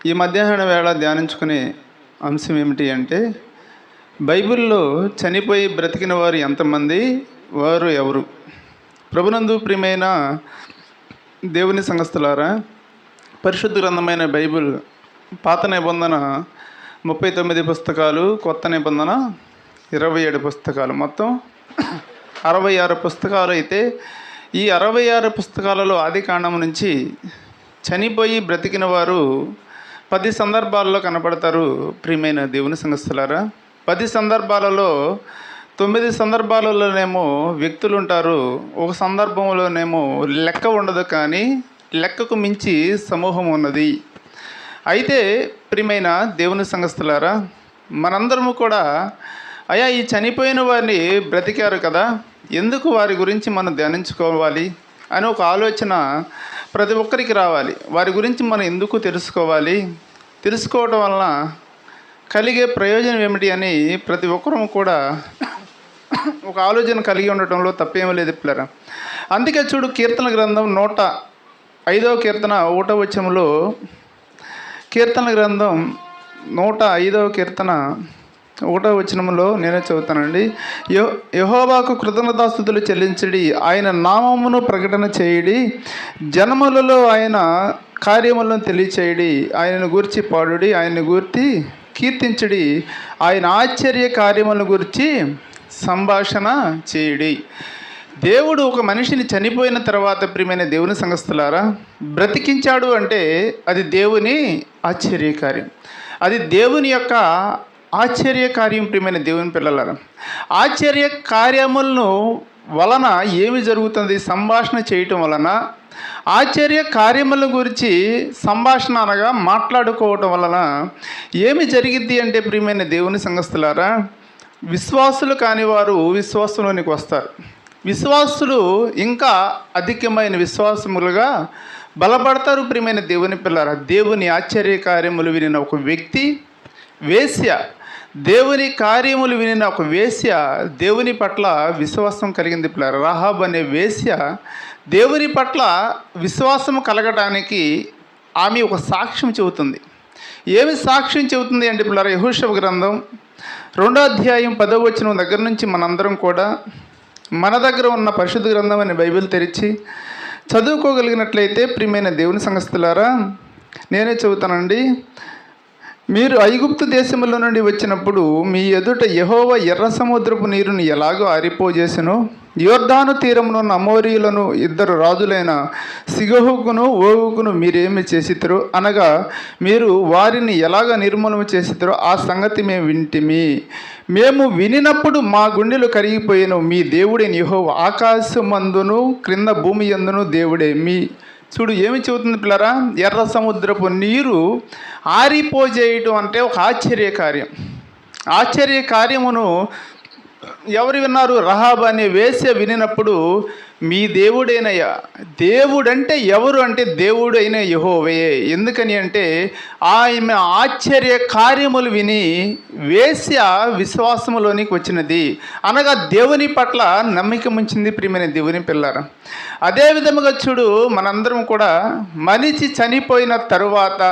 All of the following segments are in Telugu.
ఈ మధ్యాహ్న వేళ ధ్యానించుకునే అంశం ఏమిటి అంటే, బైబిల్లో చనిపోయి బ్రతికిన వారు ఎంతమంది, వారు ఎవరు? ప్రభునందు ప్రియమైన దేవుని సంఘస్థులారా, పరిశుద్ధ గ్రంథమైన బైబిల్ పాత నిబంధన 39 పుస్తకాలు, కొత్త నిబంధన 27 పుస్తకాలు, మొత్తం 66 పుస్తకాలు. అయితే ఈ 66 పుస్తకాలలో ఆది కాండం నుంచి చనిపోయి బ్రతికిన వారు 10 సందర్భాల్లో కనపడతారు. ప్రియమైన దేవుని సంఘస్థులారా, 10 సందర్భాలలో 9 సందర్భాలలోనేమో వ్యక్తులు ఉంటారు, ఒక సందర్భంలోనేమో లెక్క ఉండదు, కానీ లెక్కకు మించి సమూహం ఉన్నది. అయితే ప్రియమైన దేవుని సంఘస్థులారా, మనందరము కూడా అయ్యా ఈ చనిపోయిన వారిని బ్రతికారు కదా, ఎందుకు వారి గురించి మనం ధ్యానించుకోవాలి అని ఒక ఆలోచన ప్రతి ఒక్కరికి రావాలి. వారి గురించి మనం ఎందుకు తెలుసుకోవాలి, తెలుసుకోవడం వలన కలిగే ప్రయోజనం ఏమిటి అని ప్రతి ఒక్కరూ కూడా ఒక ఆలోచన కలిగి ఉండటంలో తప్పేమీ లేదు పిల్లరా. అందుకే చూడు, కీర్తన గ్రంథం 105వ కీర్తన 1వ వచనంలో, కీర్తన గ్రంథం 105వ కీర్తన 1వ వచనంలో నేనే చదువుతానండి. యెహోవాకు కృతజ్ఞతాస్తుతులు చెల్లించడి, ఆయన నామమును ప్రకటన చేయడి, జనములలో ఆయన కార్యములను తెలియచేయడి, ఆయనను గూర్చి పాడుడి, ఆయన్ని గూర్చి కీర్తించడి, ఆయన ఆశ్చర్య కార్యములను గురించి సంభాషణ చేయడి. దేవుడు ఒక మనిషిని చనిపోయిన తర్వాత, ప్రియమైన దేవుని సంఘస్థులారా, బ్రతికించాడు అంటే అది దేవుని ఆశ్చర్యకార్యం, అది దేవుని యొక్క ఆశ్చర్యకార్యం. ప్రియమైన దేవుని పిల్లలారా, ఆశ్చర్య కార్యములను వలన ఏమి జరుగుతుంది? సంభాషణ చేయటం వలన, ఆశ్చర్య కార్యముల గురించి సంభాషణ అనగా మాట్లాడుకోవటం వలన ఏమి జరిగిద్ది అంటే, ప్రియమైన దేవుని సంఘస్థులారా, విశ్వాసులు కాని వారు విశ్వాసంలోనికి వస్తారు. విశ్వాసులు ఇంకా అధికమైన విశ్వాసములుగా బలపడతారు. ప్రియమైన దేవుని పిల్లరా, దేవుని ఆశ్చర్య కార్యములు వినిన ఒక వ్యక్తి వేశ్య, దేవుని కార్యములు వినిన ఒక వేశ్య దేవుని పట్ల విశ్వాసం కలిగింది పిల్లరా. రాహాబ్ అనే వేశ్య దేవుని పట్ల విశ్వాసం కలగడానికి ఆమె ఒక సాక్ష్యం చెబుతుంది. ఏమి సాక్ష్యం చెబుతుంది అంటే పిల్లరా, యెహోషువ గ్రంథం 2వ అధ్యాయం 10వ వచనం దగ్గర నుంచి మనందరం కూడా మన దగ్గర ఉన్న పరిశుద్ధ గ్రంథం అనే బైబిల్ తెరిచి చదువుకోగలిగినట్లయితే, ప్రియమైన దేవుని సంఘస్థులారా, నేనే చెబుతానండి. మీరు ఐగుప్తు దేశంలో నుండి వచ్చినప్పుడు మీ ఎదుట యెహోవా ఎర్ర సముద్రపు నీరుని ఎలాగో ఆరిపోజేసెనో, యొర్దాను తీరమును ఉన్న అమోరీయులను 2 రాజులైన సిగోహుకును ఓగుకును మీరేమి చేసిద్దరో, అనగా మీరు వారిని ఎలాగ నిర్మూలన చేసిద్దరో ఆ సంగతి మేము వింటిమి. మేము వినినప్పుడు మా గుండెలు కరిగిపోయాను. మీ దేవుడైన యెహోవా ఆకాశమందును క్రింద భూమి యందును దేవుడే. మీ చూడు ఏమి చెబుతుంది పిల్లరా, ఎర్ర సముద్రపు నీరు ఆరిపోజేయటం అంటే ఒక ఆశ్చర్య కార్యం. ఆశ్చర్య కార్యమును ఎవరు విన్నారు? రహాబ్ అనే వేశ్య వినినప్పుడు, మీ దేవుడైనయ్యా, దేవుడంటే ఎవరు అంటే దేవుడైన యెహోవే. ఎందుకని అంటే ఆయన ఆశ్చర్య కార్యములు విని వేశ్య విశ్వాసములోనికి వచ్చినది, అనగా దేవుని పట్ల నమ్మకం ఉంచింది. ప్రియమైన దేవుని పిల్లరా, అదే విధముగా చూడు, మనందరం కూడా మనిషి చనిపోయిన తరువాత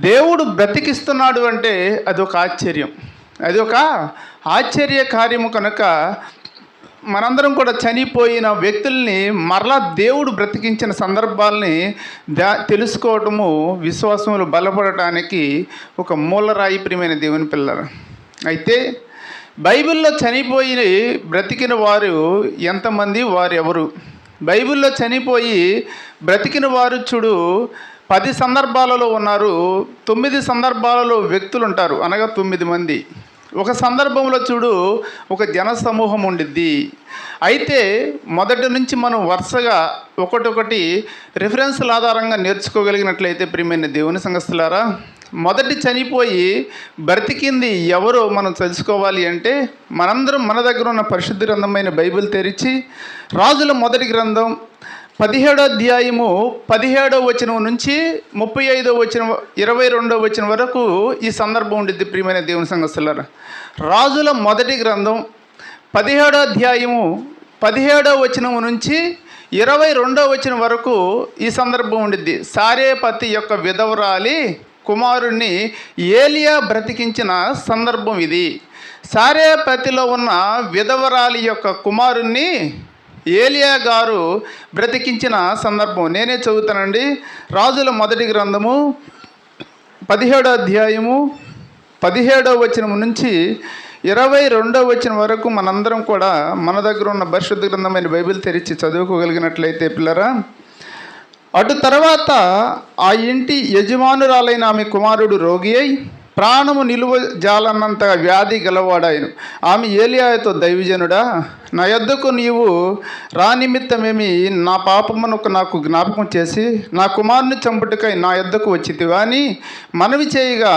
దేవుడు బ్రతికిస్తున్నాడు అంటే అదొక ఆశ్చర్యం, అది ఒక ఆశ్చర్య కార్యము. కనుక మనందరం కూడా చనిపోయిన వ్యక్తుల్ని మరలా దేవుడు బ్రతికించిన సందర్భాల్ని తెలుసుకోవటము విశ్వాసములు బలపడటానికి ఒక మూలరాయి. ప్రియమైన దేవుని పిల్లలు, అయితే బైబిల్లో చనిపోయి బ్రతికిన వారు ఎంతమంది, వారు ఎవరు? బైబిల్లో చనిపోయి బ్రతికిన వారు చూడు 10 సందర్భాలలో ఉన్నారు, 9 సందర్భాలలో వ్యక్తులు ఉంటారు, అనగా 9 మంది. ఒక సందర్భంలో చూడు ఒక జన సమూహం ఉండిద్ది. అయితే మొదటి నుంచి మనం వరుసగా ఒకటొకటి రిఫరెన్స్ల ఆధారంగా నేర్చుకోగలిగినట్లయితే, ప్రియమైన దేవుని సంఘస్థులారా, మొదటి చనిపోయి బ్రతికింది ఎవరో మనం తెలుసుకోవాలి అంటే, మనందరం మన దగ్గర ఉన్న పరిశుద్ధ గ్రంథమైన బైబిల్ తెరిచి రాజుల మొదటి గ్రంథం 17వ అధ్యాయము 17వ వచనం నుంచి 35వ వచనం 22వ వచనం వరకు ఈ సందర్భం ఉండిద్ది. ప్రియమైన దేవుని సంఘస్థులారా, రాజుల మొదటి గ్రంథం 17వ అధ్యాయము 17వ వచనం నుంచి 22వ వచనం వరకు ఈ సందర్భం ఉండిద్ది. సారేపతి యొక్క విధవరాలి కుమారుణ్ణి ఏలియా బ్రతికించిన సందర్భం ఇది. సారేపతిలో ఉన్న విధవరాలి యొక్క కుమారుణ్ణి ఏలియా గారు బ్రతికించిన సందర్భం. నేనే చదువుతానండి. రాజుల మొదటి గ్రంథము 17వ అధ్యాయము 17వ వచనం నుంచి 22వ వచనం వరకు మనందరం కూడా మన దగ్గర ఉన్న పరిశుద్ధ గ్రంథమైన బైబిల్ తెరిచి చదువుకోగలిగినట్లయితే పిల్లరా, అటు తర్వాత ఆ ఇంటి యజమానురాలైన ఆమె కుమారుడు రోగి అయి ప్రాణము నిలువ జాలన్నంత వ్యాధి గలవాడాయను. ఆమె ఏలియాతో, దైవజనుడా, నా యొద్దకు నీవు రానిమిత్తమేమి నా పాపమును నాకు జ్ఞాపకం చేసి నా కుమారుని చంపుటకై నా యొద్దకు వచ్చితివా అని మనవి చేయగా,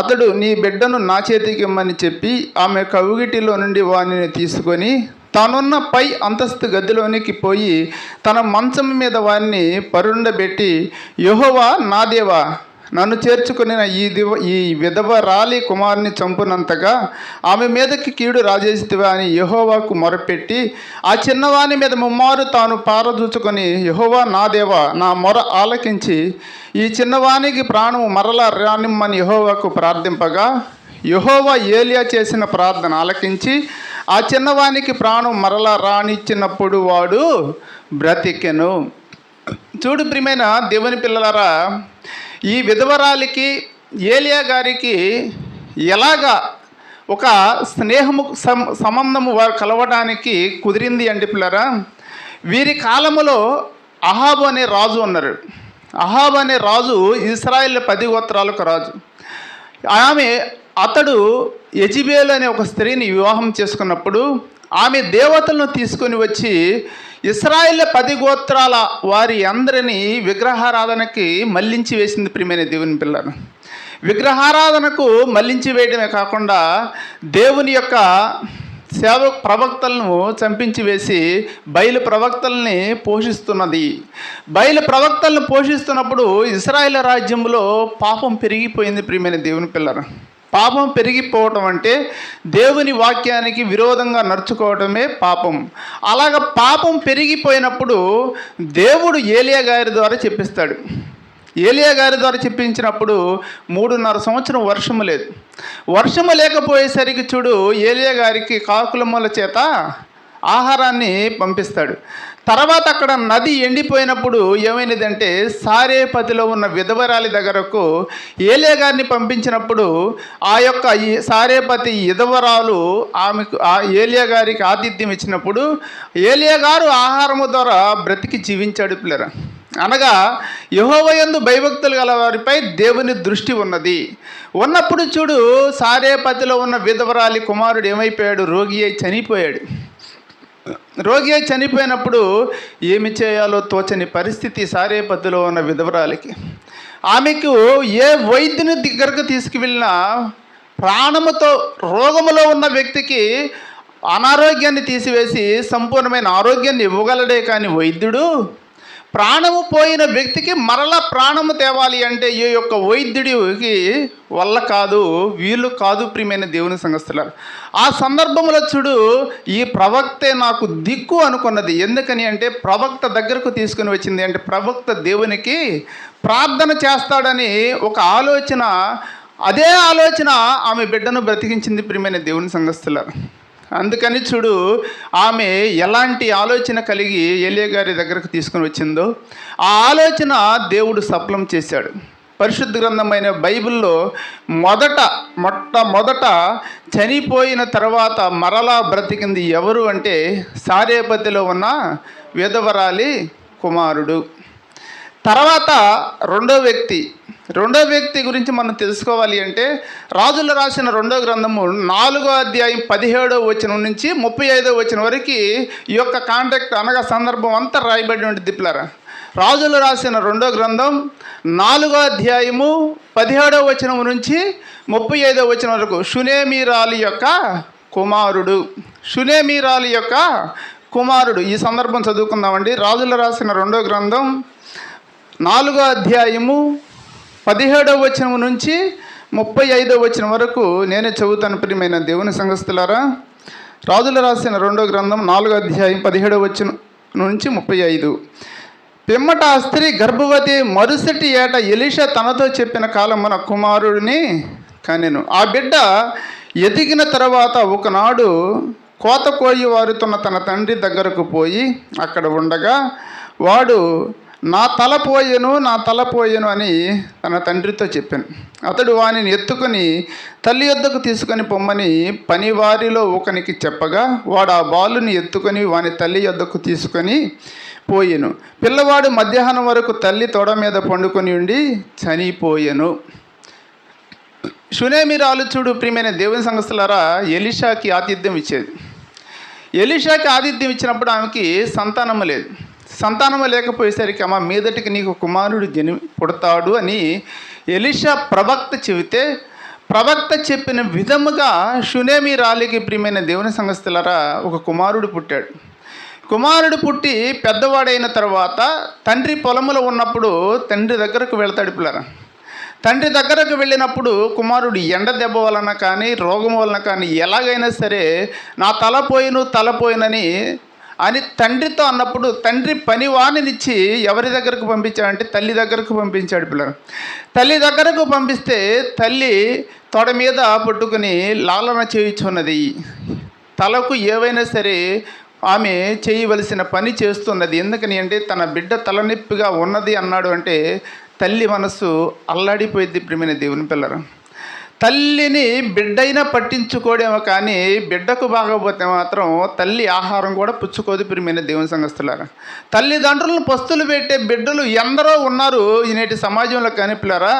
అతడు నీ బిడ్డను నా చేతికి ఇమ్మని చెప్పి ఆమె కవిగిటిలో నుండి వానిని తీసుకొని తానున్న పై అంతస్తు గదిలోనికి పోయి తన మంచం మీద వారిని పరుండబెట్టి, యెహోవా నా దేవా, నన్ను చేర్చుకుని ఈ విధవరాలి కుమారుని చంపునంతగా ఆమె మీదకి కీడు రాజేసితివా అని యెహోవాకు మొరపెట్టి ఆ చిన్నవాని మీద ముమ్మారు తాను పారదూచుకొని, యెహోవా నా దేవా, నా మొర ఆలకించి ఈ చిన్నవానికి ప్రాణము మరలా రానిమ్మని యెహోవాకు ప్రార్థింపగా, యెహోవా ఏలియా చేసిన ప్రార్థన ఆలకించి ఆ చిన్నవానికి ప్రాణం మరలా రానిచ్చినప్పుడు వాడు బ్రతికెను. చూడు ప్రియమైన దేవుని పిల్లలారా, ఈ విధవరాలికి ఏలియా గారికి ఎలాగా ఒక స్నేహము సంబంధము వారు కలవడానికి కుదిరింది అంటే పిల్లరా, వీరి కాలములో అహాబు అనే రాజు ఉన్నారు. అహాబు అనే రాజు ఇశ్రాయేలు 10 గోత్రాలకు రాజు. అతడు యెజెబెలు అనే ఒక స్త్రీని వివాహం చేసుకున్నప్పుడు ఆమె దేవతలను తీసుకొని వచ్చి ఇశ్రాయేలు 10 గోత్రాల వారి అందరినీ విగ్రహారాధనకి మళ్లించి వేసింది. ప్రియమైన దేవుని పిల్లలు, విగ్రహారాధనకు మళ్లించి వేయడమే కాకుండా దేవుని యొక్క ప్రవక్తలను చంపించి వేసి బయలు ప్రవక్తల్ని పోషిస్తున్నది. బయలు ప్రవక్తలను పోషిస్తున్నప్పుడు ఇశ్రాయేలు రాజ్యంలో పాపం పెరిగిపోయింది. ప్రియమైన దేవుని పిల్లలు, పాపం పెరిగిపోవటం అంటే దేవుని వాక్యానికి విరోధంగా నడుచుకోవడమే పాపం. అలాగ పాపం పెరిగిపోయినప్పుడు దేవుడు ఏలియా గారి ద్వారా చెప్పిస్తాడు. ఏలియా గారి ద్వారా చెప్పించినప్పుడు 3.5 సంవత్సరం వర్షము లేదు. వర్షము లేకపోయేసరికి చూడు, ఏలియా గారికి కాకులమ్మల చేత ఆహారాన్ని పంపిస్తాడు. తర్వాత అక్కడ నది ఎండిపోయినప్పుడు ఏమైనదంటే సారేపతిలో ఉన్న విధవరాలి దగ్గరకు ఏలియా గారిని పంపించినప్పుడు ఆ యొక్క సారేపతి విధవరాలు ఆమెకు ఏలియా గారికి ఆతిథ్యం ఇచ్చినప్పుడు ఏలియా గారు ఆహారము ద్వారా బ్రతికి జీవించాడు పిల్లరా. అనగా యెహోవా యందు భయభక్తులు గల వారిపై దేవుని దృష్టి ఉన్నప్పుడు చూడు, సారేపతిలో ఉన్న విధవరాలి కుమారుడు ఏమైపోయాడు? రోగి అయి చనిపోయాడు. రోగి అయి చనిపోయినప్పుడు ఏమి చేయాలో తోచని పరిస్థితి సారేపతిలో ఉన్న విధవరాలికి. ఆమెకు ఏ వైద్యుని దగ్గరకు తీసుకువెళ్ళినా ప్రాణముతో రోగములో ఉన్న వ్యక్తికి అనారోగ్యాన్ని తీసివేసి సంపూర్ణమైన ఆరోగ్యాన్ని ఇవ్వగలడే కానీ వైద్యుడు ప్రాణము పోయిన వ్యక్తికి మరలా ప్రాణము తేవాలి అంటే ఈ యొక్క వైద్యుడికి వల్ల కాదు, వీళ్ళు కాదు. ప్రియమైన దేవుని సంగస్తులారు, ఆ సందర్భంలో చూడు, ఈ ప్రవక్తే నాకు దిక్కు అనుకున్నది. ఎందుకని అంటే ప్రవక్త దగ్గరకు తీసుకుని వచ్చింది అంటే ప్రవక్త దేవునికి ప్రార్థన చేస్తాడని ఒక ఆలోచన, అదే ఆలోచన ఆమె బిడ్డను బ్రతికించింది. ప్రియమైన దేవుని సంగస్తులారు, అందుకని చూడు, ఆమె ఎలాంటి ఆలోచన కలిగి ఏలియా గారి దగ్గరకు తీసుకుని వచ్చిందో ఆ ఆలోచన దేవుడు సఫలం చేశాడు. పరిశుద్ధ గ్రంథమైన బైబిల్లో మొట్టమొదట చనిపోయిన తర్వాత మరలా బ్రతికింది ఎవరు అంటే సారేపతిలో ఉన్న విధవరాలి కుమారుడు. తర్వాత రెండో వ్యక్తి గురించి మనం తెలుసుకోవాలి అంటే రాజులు రాసిన 2వ గ్రంథము 4వ అధ్యాయం 17వ వచనం నుంచి 35వ వచనం వరకు ఈ యొక్క కాంటాక్ట్ అనగా సందర్భం అంతా రాయబడి ఉంటుంది పిల్లరా. రాజులు రాసిన 2వ గ్రంథం 4వ అధ్యాయము 17వ వచనం నుంచి 35వ వచనం వరకు షూనేమీరాలి యొక్క కుమారుడు ఈ సందర్భం చదువుకుందామండి. రాజులు రాసిన 2వ గ్రంథం 4వ అధ్యాయము 17వ వచనం నుంచి 35వ వచనం వరకు నేనే చదువుతాను. ప్రియమైన దేవుని సంగస్తులారా, రాజులు రాసిన 2వ గ్రంథం 4వ అధ్యాయం 17వ వచనం నుంచి 35. పిమ్మట ఆ స్త్రీ గర్భవతి మరుసటి ఏట ఎలీషా తనతో చెప్పిన కాలమున కుమారుడిని కనెను. ఆ బిడ్డ ఎదిగిన తర్వాత ఒకనాడు కోత కోయి వారుతున్న తన తండ్రి దగ్గరకు పోయి అక్కడ ఉండగా వాడు నా తల పోయెను అని తన తండ్రితో చెప్పాను. అతడు వానిని ఎత్తుకొని తల్లి యొద్దకు తీసుకొని పొమ్మని పనివారిలో ఒకనికి చెప్పగా వాడు ఆ బాలుని ఎత్తుకొని వాని తల్లి యొద్దకు తీసుకొని పోయెను. పిల్లవాడు మధ్యాహ్నం వరకు తల్లి తొడ మీద పండుకొని ఉండి చనిపోయెను. షూనేమీరాలు చూడు ప్రియమైన దేవుని సంఘస్థలారా, ఎలీషాకి ఆతిథ్యం ఇచ్చేది. ఎలీషాకి ఆతిథ్యం ఇచ్చినప్పుడు ఆమెకి సంతానము లేదు. సంతానము లేకపోయేసరికి అమ్మ మీదటికి నీకు కుమారుడు పుడతాడు అని ఎలీషా ప్రవక్త చెబితే, ప్రవక్త చెప్పిన విధముగా షూనేమీరాలికి ప్రియమైన దేవుని సంఘస్థలారా ఒక కుమారుడు పుట్టాడు. కుమారుడు పుట్టి పెద్దవాడైన తర్వాత తండ్రి పొలములో ఉన్నప్పుడు తండ్రి దగ్గరకు వెళ్తాడు. పిల్లరా, తండ్రి దగ్గరకు వెళ్ళినప్పుడు కుమారుడు ఎండ దెబ్బ వలన కానీ రోగం వలన కానీ ఎలాగైనా సరే నా తల పోయినని అని తండ్రితో అన్నప్పుడు తండ్రి పనివానినిచ్చి ఎవరి దగ్గరకు పంపించాడంటే తల్లి దగ్గరకు పంపించాడు. పిల్లలు తల్లి దగ్గరకు పంపిస్తే తల్లి తొడ మీద పట్టుకుని లాలన చేయుచున్నది. తలకు ఏవైనా సరే ఆమె చేయవలసిన పని చేస్తున్నది. ఎందుకని అంటే తన బిడ్డ తలనొప్పిగా ఉన్నది అన్నాడు అంటే తల్లి మనసు అల్లాడిపోయింది. ప్రియమైన దేవుని పిల్లలు, తల్లిని బిడ్డైనా పట్టించుకోవడేమో కానీ బిడ్డకు బాగపోతే మాత్రం తల్లి ఆహారం కూడా పుచ్చుకోదు. ప్రియమైన దేవుని సంఘస్థులారా, తల్లిదండ్రులను పస్తులు పెట్టే బిడ్డలు ఎందరో ఉన్నారు ఈ నేటి సమాజంలో. కానీ పిల్లరా,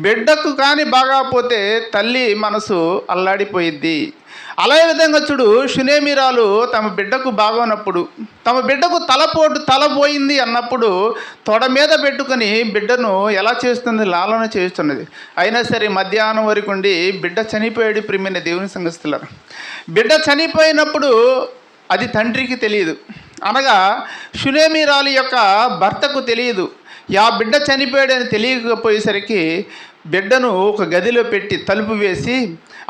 బిడ్డకు కానీ బాగాపోతే తల్లి మనసు అల్లాడిపోయిద్ది. అలా విధంగా చూడు, షూనేమీరాలు తమ బిడ్డకు బాగోనప్పుడు, తమ బిడ్డకు తల పోయింది అన్నప్పుడు తొడ మీద పెట్టుకొని బిడ్డను ఎలా చేస్తుంది, లాలన చేస్తున్నది. అయినా సరే మధ్యాహ్నం వరకు ఉండి బిడ్డ చనిపోయాడు. ప్రియమైన దేవుని సంఘస్థులారా, బిడ్డ చనిపోయినప్పుడు అది తండ్రికి తెలియదు, అనగా షూనేమీరాలు యొక్క భర్తకు తెలియదు. ఆ బిడ్డ చనిపోయాడని తెలియకపోయేసరికి బిడ్డను ఒక గదిలో పెట్టి తలుపు వేసి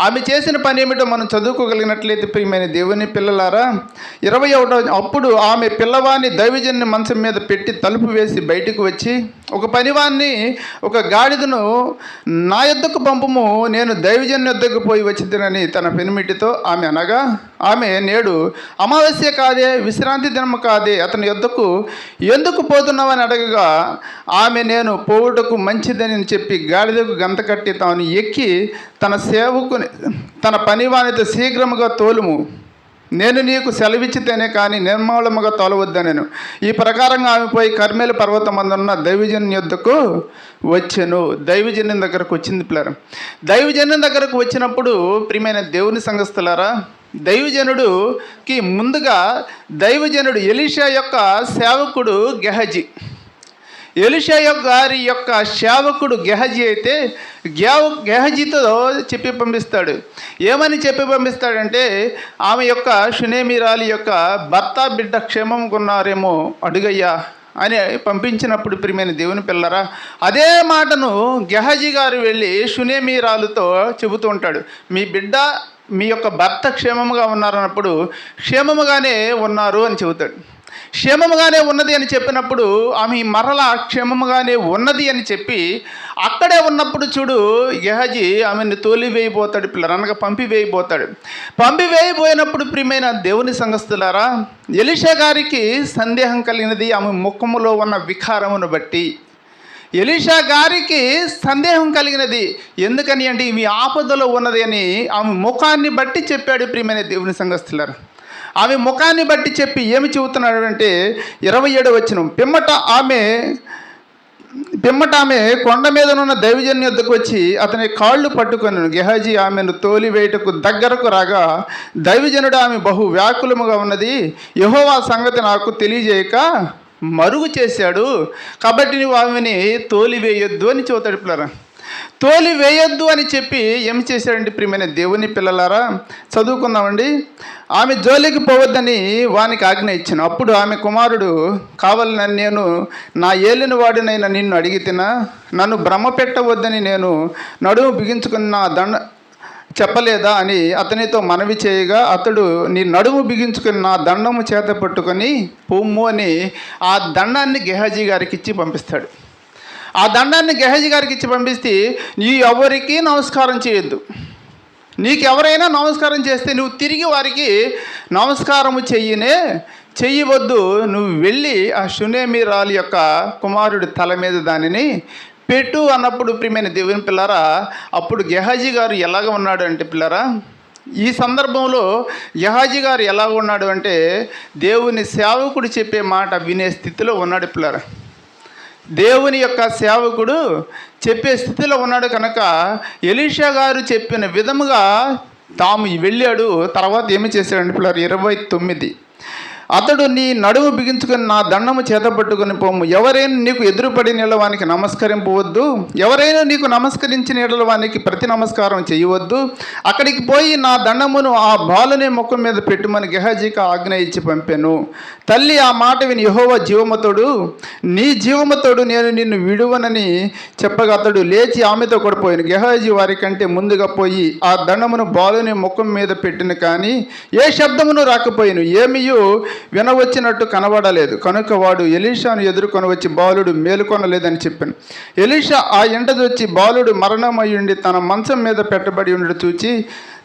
ఆమె చేసిన పని ఏమిటో మనం చదువుకోగలిగినట్లయితే ప్రియమైన దేవుని పిల్లలారా, 21 అప్పుడు ఆమె పిల్లవాడిని దైవజనుని మంచం మీద పెట్టి తలుపు వేసి బయటకు వచ్చి ఒక పనివాన్ని ఒక గాడిదను నా యొద్దకు పంపుము, నేను దైవజనుని యొద్దకు పోయి వచ్చిందని తన పెనిమిటితో ఆమె అనగా, ఆమె నేడు అమావాస్య కాదే, విశ్రాంతి దినము కాదే, అతని యొద్దకు ఎందుకు పోతున్నావని అడగగా ఆమె నేను పోవుటకు మంచిదని చెప్పి గాడిదకు గంత కట్టి తాను ఎక్కి తన సేవకుని తన పనివానితో శీఘ్రముగా తోలుము, నేను నీకు సెలవిచ్చితేనే కానీ నిర్మూలముగా తోలవద్దనెను. ఈ ప్రకారంగా ఆమె పోయి కర్మేలు పర్వతమందున్న దైవజనుని యొద్దకు వచ్చెను. దైవజనుని దగ్గరకు వచ్చింది. పిల్లలు దైవజనుని దగ్గరకు వచ్చినప్పుడు ప్రియమైన దేవుని సంఘస్థులారా, దైవజనుడికి ముందుగా దైవజనుడు ఎలీషా యొక్క సేవకుడు గెహజీ, ఎలీషా గారి యొక్క సేవకుడు గెహజీ అయితే గెహజీతో చెప్పి పంపిస్తాడు. ఏమని చెప్పి పంపిస్తాడంటే, ఆమె యొక్క షూనేమీరాలి యొక్క భర్త బిడ్డ క్షేమంగా ఉన్నారేమో అడుగయ్యా అని పంపించినప్పుడు ప్రియమైన దేవుని పిల్లరా, అదే మాటను గెహజీ గారు వెళ్ళి షూనేమీరాలుతో చెబుతూ ఉంటాడు. మీ బిడ్డ మీ యొక్క భర్త క్షేమముగా ఉన్నారన్నప్పుడు క్షేమముగానే ఉన్నారు అని చెబుతాడు. క్షేమముగానే ఉన్నది అని చెప్పినప్పుడు ఆమె మరలా క్షేమముగానే ఉన్నది అని చెప్పి అక్కడే ఉన్నప్పుడు చూడు గెహజీ ఆమెను తోలివేయబోతాడు. పిల్లలు అనగా పంపివేయబోతాడు. పంపివేయబోయినప్పుడు ప్రియమైన దేవుని సంఘస్థులారా, ఎలీషా గారికి సందేహం కలిగినది ఆమె ముఖములో ఉన్న వికారమును బట్టి. ఎలీషా గారికి సందేహం కలిగినది ఎందుకని అంటే ఈమె ఆపదలో ఉన్నది అని ఆమె ముఖాన్ని బట్టి చెప్పాడు. ప్రియమైన దేవుని సంఘస్థులారా, ఆమె ముఖాన్ని బట్టి చెప్పి ఏమి చెబుతున్నాడు అంటే 27వ వచనం, పిమ్మట ఆమె కొండ మీదనున్న దైవజనుని యొద్దకు వచ్చి అతని కాళ్ళు పట్టుకొనెను. గెహజీ ఆమెను తోలివేయటకు దగ్గరకు రాగా దైవజనుడు ఆమె బహు వ్యాకులముగా ఉన్నది, యెహోవా సంగతి నాకు తెలియజేయక మరుగు చేశాడు, కాబట్టి నువ్వు ఆమెని తోలివేయొద్దు అని చెబుతాడు. పిల్లరా, తోలివేయొద్దు అని చెప్పి ఏమి చేశాడండి ప్రియమైన దేవుని పిల్లలారా, చదువుకుందామండి. ఆమె జోలికి పోవద్దని వానికి ఆజ్ఞ ఇచ్చాను. అప్పుడు ఆమె కుమారుడు కావాలని నేను నా ఏలిన వాడినైనా నిన్ను అడిగితేనా, నన్ను భ్రమ పెట్టవద్దని నేను నడుము బిగించుకుని చెప్పలేదా అని అతనితో మనవి చేయగా, అతడు నీ నడుము బిగించుకుని నా దండము చేత పట్టుకొని పొమ్ము అని ఆ దండాన్ని గెహాజీ గారికి ఇచ్చి పంపిస్తాడు. ఆ దండాన్ని గెహాజీ గారికి ఇచ్చి పంపిస్తే, నీ ఎవరికి నమస్కారం చేయొద్దు, నీకు ఎవరైనా నమస్కారం చేస్తే నువ్వు తిరిగి వారికి నమస్కారము చెయ్యవద్దు, నువ్వు వెళ్ళి ఆ షునేమీరాలు యొక్క కుమారుడి తల మీద దానిని పెట్టు అన్నప్పుడు ప్రియమైన దేవుని పిల్లారా, అప్పుడు గెహాజీ గారు ఎలాగ ఉన్నాడు అంటే పిల్లారా, ఈ సందర్భంలో గెహాజీ గారు ఎలాగ ఉన్నాడు అంటే దేవుని సేవకుడు చెప్పే మాట వినే స్థితిలో ఉన్నాడు పిల్లారా. దేవుని యొక్క సేవకుడు చెప్పే స్థితిలో ఉన్నాడు కనుక ఎలీషా గారు చెప్పిన విధముగా తాము వెళ్ళాడు. తర్వాత ఏమి చేశాడంటే పిల్లలు 29, అతడు నీ నడుము బిగించుకొని నా దండము చేత పట్టుకొని పోము, ఎవరైనా నీకు ఎదురుపడి నిలవానికి నమస్కరింపవద్దు, ఎవరైనా నీకు నమస్కరించి నిలవానికి ప్రతి నమస్కారం చేయవద్దు, అక్కడికి పోయి నా దండమును ఆ బాలుని ముఖం మీద పెట్టుమని గెహాజీకి ఆజ్ఞ ఇచ్చి పంపాను. తల్లి ఆ మాట విని యెహోవా జీవముతోడు, నీ జీవముతోడు నేను నిన్ను విడువనని చెప్పగా అతడు లేచి ఆమెతో కూడా పోయాను. గెహాజీ వారి కంటే ముందుగా పోయి ఆ దండమును బాలుని ముఖం మీద పెట్టిన కానీ ఏ శబ్దమును రాకపోయాను, ఏమీయూ వినవచ్చినట్టు కనబడలేదు. కనుక వాడు ఎలీషాను ఎదుర్కొని వచ్చి బాలుడు మేలుకొనలేదని చెప్పాను. ఎలీషా ఆ ఇంటది వచ్చి బాలుడు మరణమయ్యుండి తన మంచం మీద పెట్టబడి ఉండడు చూచి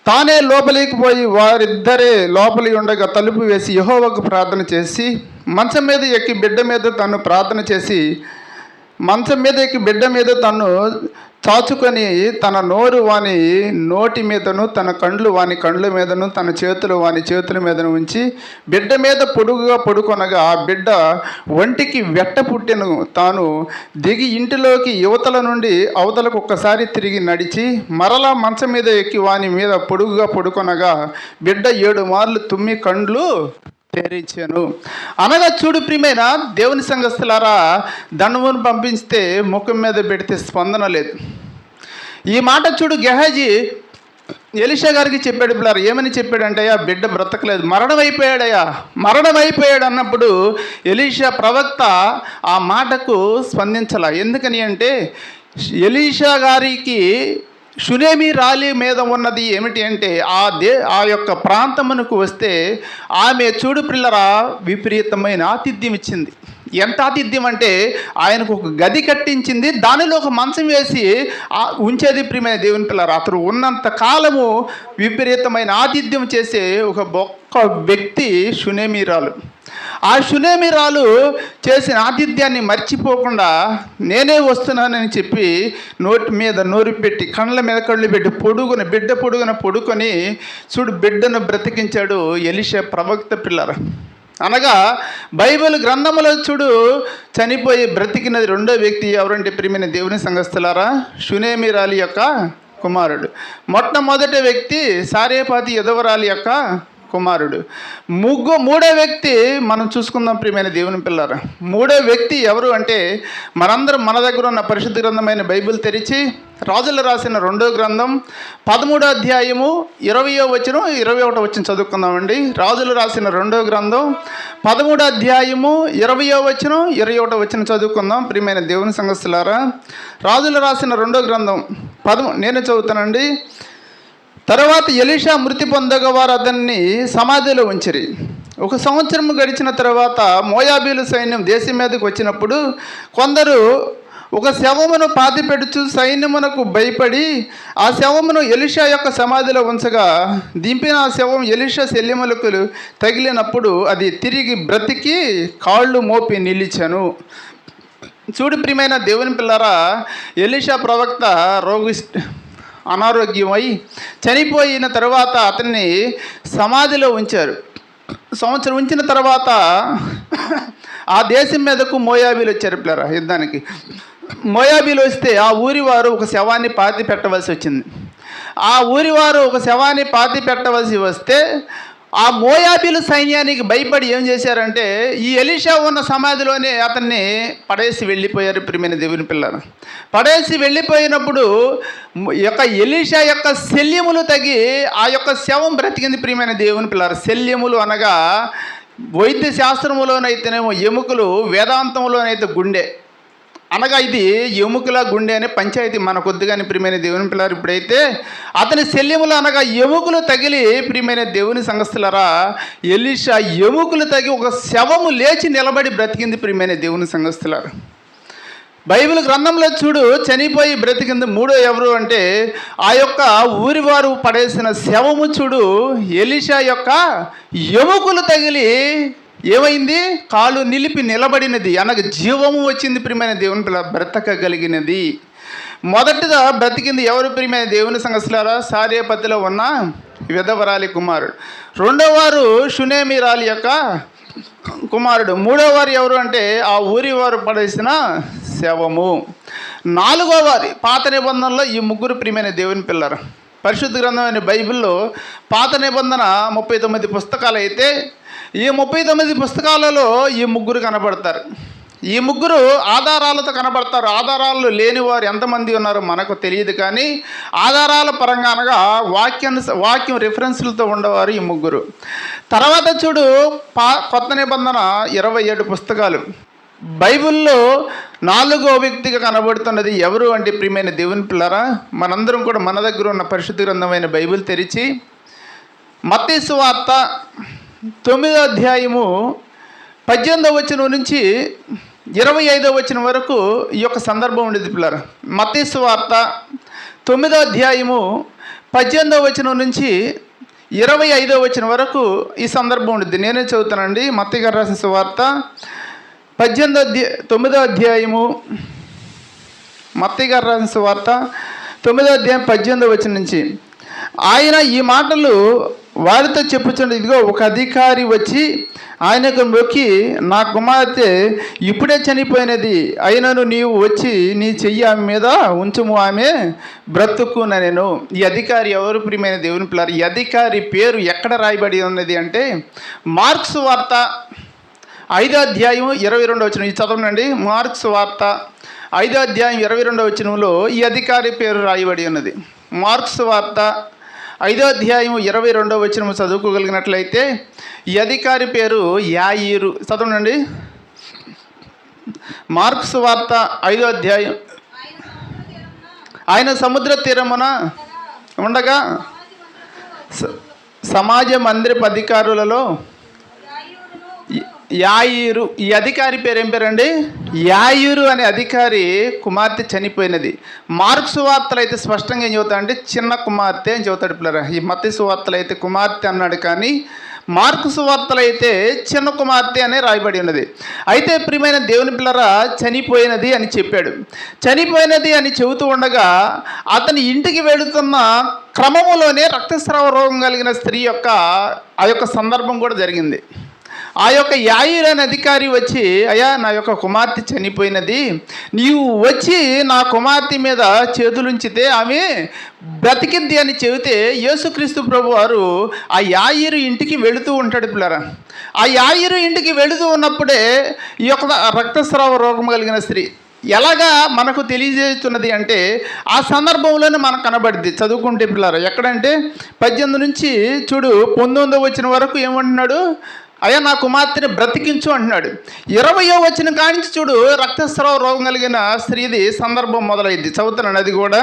తానే లోపలికి పోయి వారిద్దరే లోపలి ఉండగా తలుపు వేసి యెహోవాకు ప్రార్థన చేసి మంచం మీద ఎక్కి బిడ్డ మీద తను ప్రార్థన చేసి మంచం మీద ఎక్కి బిడ్డ మీద తను చాచుకొని తన నోరు వాని నోటి మీదను తన కండ్లు వాని కండ్ల మీదను తన చేతులు వాని చేతుల మీదను ఉంచి బిడ్డ మీద పొడుగుగా పడుకొనగా ఆ బిడ్డ ఒంటికి వెట్ట పుట్టెను. తాను దిగి ఇంటిలోకి యువతల నుండి అవతలకు ఒక్కసారి తిరిగి నడిచి మరలా మంచం మీద ఎక్కి వాని మీద పొడుగుగా పడుకొనగా బిడ్డ 7 మార్లు తుమ్మి కండ్లు తెరిచాను. అనగా చూడు ప్రియమైన దేవుని సంఘస్థులారా, దండమును పంపిస్తే ముఖం మీద పెడితే స్పందన లేదు. ఈ మాట చూడు గెహాజీ ఎలీషా గారికి చెప్పాడు పిల్లలు. ఏమని చెప్పాడంటే, ఆ బిడ్డ బ్రతకలేదు, మరణం అయిపోయాడు అన్నప్పుడు ఎలీషా ప్రవక్త ఆ మాటకు స్పందించాల. ఎందుకని అంటే ఎలీషా గారికి షునేమీరాలి మీద ఉన్నది ఏమిటి అంటే ఆ యొక్క ప్రాంతమునకు వస్తే ఆమె చూడు పిల్లరా విపరీతమైన ఆతిథ్యం ఇచ్చింది. ఎంత ఆతిథ్యం అంటే ఆయనకు ఒక గది కట్టించింది, దానిలో ఒక మంచం వేసి ఉంచేది ప్రియమైన దేవుని పిల్లరా. అతను ఉన్నంత కాలము విపరీతమైన ఆతిథ్యం చేసే ఒక వ్యక్తి షునేమీరాలు. ఆ షునేమీరాలు చేసిన ఆతిథ్యాన్ని మర్చిపోకుండా నేనే వస్తున్నానని చెప్పి నోటి మీద నోరు పెట్టి కళ్ళ మీద కళ్ళు పెట్టి బిడ్డ పొడుగున పడుకొని చూడు బిడ్డను బ్రతికించాడు ఎలీషా ప్రవక్త పిల్లరా. అనగా బైబిల్ గ్రంథములో చూడు చనిపోయి బ్రతికినది రెండో వ్యక్తి ఎవరంటే ప్రియమైన దేవుని సంఘస్థులారా, షునేమీరాలి యొక్క కుమారుడు. మొట్టమొదటి వ్యక్తి సారేపాతి యెదవరాలి యొక్క కుమారుడు. మూడో వ్యక్తి మనం చూసుకుందాం ప్రియమైన దేవుని పిల్లరా. మూడో వ్యక్తి ఎవరు అంటే మనందరం మన దగ్గర ఉన్న పరిశుద్ధ గ్రంథమైన బైబిల్ తెరిచి రాజులు రాసిన 2వ గ్రంథం 13వ అధ్యాయము 20వ వచనం 21వ వచనం చదువుకుందామండి. రాజులు రాసిన 2వ గ్రంథం 13వ అధ్యాయము 20వ వచనం 21వ వచనం చదువుకుందాం ప్రియమైన దేవుని సంఘస్థులారా. రాజులు రాసిన 2వ గ్రంథం నేను చదువుతానండి. తర్వాత ఎలీషా మృతి పొందగా వారు అతన్ని సమాధిలో ఉంచిరి. 1 సంవత్సరం గడిచిన తర్వాత మోయాబీలు సైన్యం దేశం మీదకి వచ్చినప్పుడు కొందరు ఒక శవమును పాతిపెడుచు సైన్యమునకు భయపడి ఆ శవమును ఎలీషా యొక్క సమాధిలో ఉంచగా దింపిన ఆ శవం ఎలీషా శల్యములకు తగిలినప్పుడు అది తిరిగి బ్రతికి కాళ్ళు మోపి నిలిచాను. చూడు ప్రియమైన దేవుని పిల్లరా, ఎలీషా ప్రవక్త అనారోగ్యమై చనిపోయిన తర్వాత అతన్ని సమాధిలో ఉంచారు. సంవత్సరం ఉంచిన తర్వాత ఆ దేశం మీదకు మోయాబీలు వచ్చారు పిల్లరా యుద్ధానికి. మోయాబీలు వస్తే ఆ ఊరి వారు ఒక శవాన్ని పాతి పెట్టవలసి వచ్చింది. ఆ ఊరి వారు ఒక శవాన్ని పాతి పెట్టవలసి వస్తే ఆ మోయాబీలు సైన్యానికి భయపడి ఏం చేశారంటే ఈ ఎలీషా ఉన్న సమాధిలోనే అతన్ని పడేసి వెళ్ళిపోయారు ప్రియమైన దేవుని పిల్లలు. పడేసి వెళ్ళిపోయినప్పుడు యొక్క ఎలీషా యొక్క శల్యములు తగి ఆ యొక్క శవం బ్రతికింది ప్రియమైన దేవుని పిల్లలు. శల్యములు అనగా వైద్య శాస్త్రములోనైతేనేమో ఎముకలు, వేదాంతంలోనైతే గుండె. అనగా ఇది ఎముకల గుండె అనే పంచాయతీ మన కొద్దిగాని ప్రియమైన దేవుని పిల్లలు. ఇప్పుడైతే అతని శల్యములు అనగా ఎముకలు తగిలి ప్రియమైన దేవుని సంఘస్థులారా, ఎలీషా ఎముకలు తగి ఒక శవము లేచి నిలబడి బ్రతికింది ప్రియమైన దేవుని సంఘస్థులారా. బైబిల్ గ్రంథంలో చూడు, చనిపోయి బ్రతికింది మూడో ఎవరు అంటే ఆ యొక్క ఊరివారు పడేసిన శవము చూడు, ఎలీషా యొక్క ఎముకలు తగిలి ఏమైంది, కాలు నిలిపి నిలబడినది అనగా జీవము వచ్చింది ప్రియమైన దేవుని పిల్ల, బ్రతకగలిగినది. మొదటిగా బ్రతికింది ఎవరు ప్రియమైన దేవుని సంఘస్థులారా, సారేపతిలో ఉన్న విధవరాలి కుమారుడు. రెండో వారు షునేమిరాలి యొక్క కుమారుడు. మూడో వారు ఎవరు అంటే ఆ ఊరి వారు పడేసిన శవము. నాలుగో వారి పాత నిబంధనలో ఈ ముగ్గురు ప్రియమైన దేవుని పిల్లలు. పరిశుద్ధ గ్రంథమైన బైబిల్లో పాత నిబంధన 39 పుస్తకాలు అయితే ఈ 39 పుస్తకాలలో ఈ ముగ్గురు కనబడతారు. ఈ ముగ్గురు ఆధారాలతో కనబడతారు. ఆధారాలు లేని వారు ఎంతమంది ఉన్నారో మనకు తెలియదు, కానీ ఆధారాల పరంగా అనగా వాక్యం రిఫరెన్స్లతో ఉండేవారు ఈ ముగ్గురు. తర్వాత చూడు, కొత్త నిబంధన 27 పుస్తకాలు. బైబిల్లో 4వ వ్యక్తిగా కనబడుతున్నది ఎవరు అంటే ప్రియమైన దేవుని పిల్లరా, మనందరం కూడా మన దగ్గర ఉన్న పరిశుద్ధ గ్రంథమైన బైబిల్ తెరిచి మత్తయి సువార్త 9వ అధ్యాయము 18వ వచనం నుంచి 25వ వచనం వరకు ఈ యొక్క సందర్భం ఉండేది పిల్లరా. మత్తయి సువార్త 9వ అధ్యాయము 18వ వచనం నుంచి 25వ వచనం వరకు ఈ సందర్భం ఉండేది. నేనే చదువుతానండి. మత్తయి గారు రాసిన సువార్త 9వ అధ్యాయము, మత్తయి గారు రాసిన సువార్త 9వ అధ్యాయం 18వ వచనం నుంచి. ఆయన ఈ మాటలు వారితో చెప్పుచుండే, ఇదిగో ఒక అధికారి వచ్చి ఆయనకు మొక్కి, నా కుమార్తె ఇప్పుడే చనిపోయినది, అయినను నీవు వచ్చి నీ చెయ్యి ఆమె మీద ఉంచుము, ఆమె బ్రతుకునెను. ఈ అధికారి ఎవరు ప్రియమైన దేవుని పిల్లలు? ఈ అధికారి పేరు ఎక్కడ రాయబడి ఉన్నది అంటే మార్క్స్ వార్త 5వ అధ్యాయం 22వ వచనం. ఇది చదవనండి. మార్క్స్ వార్త 5వ అధ్యాయం 22వ వచనంలో ఈ అధికారి పేరు రాయబడి ఉన్నది. మార్క్స్ వార్త 5వ అధ్యాయం 22వ వచనం చదువుకోగలిగినట్లయితే ఈ అధికారి పేరు యాయీరు. చదవనండి. మార్క్స్ వార్త 5వ అధ్యాయం. ఆయన సముద్ర తీరమున ఉండగా సమాజ మందిరపు అధికారులలో యాయీరు, ఈ అధికారి పేరు ఏం పేరండి? యాయీరు అనే అధికారి కుమార్తె చనిపోయినది. మార్క్స్ వార్తలు అయితే స్పష్టంగా ఏం చెబుతాడు అంటే చిన్న కుమార్తె అని చెబుతాడు పిల్లరా. ఈ మత్తయి సువార్తలు అయితే కుమార్తె అన్నాడు, కానీ మార్క్స్ వార్తలు అయితే చిన్న కుమార్తె అనే రాయబడి ఉన్నది. అయితే ప్రియమైన దేవుని పిల్లరా, చనిపోయినది అని చెప్పాడు. చనిపోయినది అని చెబుతూ ఉండగా అతని ఇంటికి వెళుతున్న క్రమములోనే రక్తస్రావ రోగం కలిగిన స్త్రీ యొక్క ఆ యొక్క సందర్భం కూడా జరిగింది. ఆ యొక్క యాయీరు అనే అధికారి వచ్చి, అయ్యా నా యొక్క కుమార్తె చనిపోయినది, నీవు వచ్చి నా కుమార్తె మీద చేతులుంచితే ఆమె బ్రతికిద్ది అని చెబితే యేసుక్రీస్తు ప్రభు వారు ఆ యాయీరు ఇంటికి వెళుతూ ఉంటాడు పిల్లరా. ఆ యాయీరు ఇంటికి వెళుతూ ఉన్నప్పుడే ఈ యొక్క రక్తస్రావ రోగం కలిగిన స్త్రీ ఎలాగా మనకు తెలియజేస్తున్నది అంటే ఆ సందర్భంలోనే మనకు కనబడింది. చదువుకుంటే పిల్లరా, ఎక్కడంటే 18 నుంచి చూడు 19వ వచనం వరకు ఏమంటున్నాడు, అయ్యా నా కుమార్తెని బ్రతికించు అంటున్నాడు. 20వ వచనం కానించి చూడు రక్తస్రావ రోగం కలిగిన స్త్రీది సందర్భం మొదలైంది. చదువుతున్నాను అది కూడా.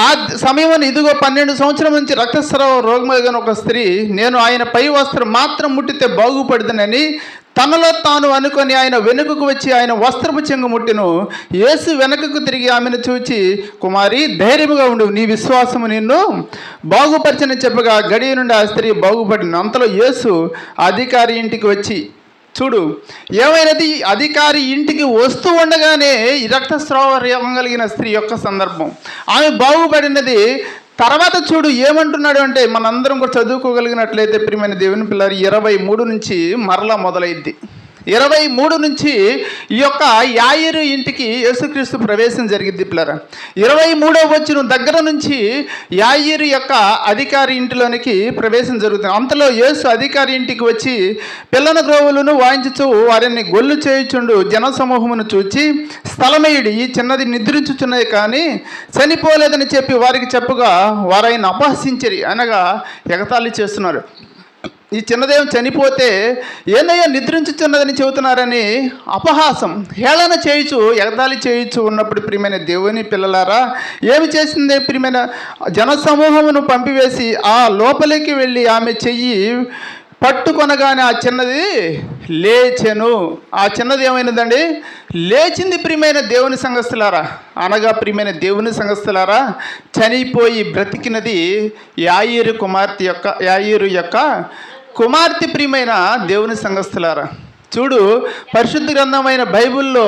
ఆ సమయం ఇదిగో 12 సంవత్సరం నుంచి రక్తస్రావ రోగం కలిగిన ఒక స్త్రీ, నేను ఆయన పై వస్త్రం మాత్రం ముట్టితే బాగుపడదనని తనలో తాను అనుకొని ఆయన వెనుకకు వచ్చి ఆయన వస్త్రపు చెంగు ముట్టెను. యేసు వెనుకకు తిరిగి ఆమెను చూచి, కుమారి ధైర్యముగా ఉండు, నీ విశ్వాసము నిన్ను బాగుపరచని చెప్పగా గడియ నుండి ఆ స్త్రీ బాగుపడింది. అంతలో యేసు అధికారి ఇంటికి వచ్చి, చూడు ఏమైనది, అధికారి ఇంటికి వస్తూ ఉండగానే ఈ రక్తస్రావ రోగం కలిగిన స్త్రీ యొక్క సందర్భం, ఆమె బాగుపడినది. తర్వాత చూడు ఏమంటున్నాడు అంటే మనందరం కూడా చదువుకోగలిగినట్లయితే ప్రియమైన దేవుని పిల్లలు 23 నుంచి మరలా మొదలైద్ది. 23 నుంచి ఈ యొక్క యాయీరు ఇంటికి యేసుక్రీస్తు ప్రవేశం జరిగింది పిల్లరా. 23వ వచనం దగ్గర నుంచి యాయీరు యొక్క అధికారి ఇంటిలోనికి ప్రవేశం జరుగుతుంది. అంతలో యేసు అధికారి ఇంటికి వచ్చి పిల్లన గ్రోవులను వాయించుచు వారిని గొల్లు చేయుచుండు జనసమూహమును చూచి, స్థలమేయుడి, ఈ చిన్నది నిద్రించుచున్నది కానీ చనిపోలేదని చెప్పి వారికి చెప్పగా వారాయన అపహసించరి, అనగా ఎగతాళి చేస్తున్నారు. ఈ చిన్నదేవం చనిపోతే ఏందయ్యా నిద్రించుచున్నదని చెబుతున్నారని అపహాసం హేళన చేయొచ్చు, ఎగతాళి చేయొచ్చు ఉన్నప్పుడు ప్రియమైన దేవుని పిల్లలారా, ఏమి చేసింది? ప్రియమైన జనసమూహమును పంపివేసి ఆ లోపలికి వెళ్ళి ఆమె చెయ్యి పట్టుకొనగానే ఆ చిన్నది లేచెను. ఆ చిన్నది ఏమైనదండి? లేచింది. ప్రియమైన దేవుని సంఘస్థులారా, అనగా ప్రియమైన దేవుని సంఘస్థులారా, చనిపోయి బ్రతికినది యాయీరు యొక్క కుమార్తె. ప్రియమైన దేవుని సంఘస్థులారా, చూడు, పరిశుద్ధ గ్రంథమైన బైబిల్లో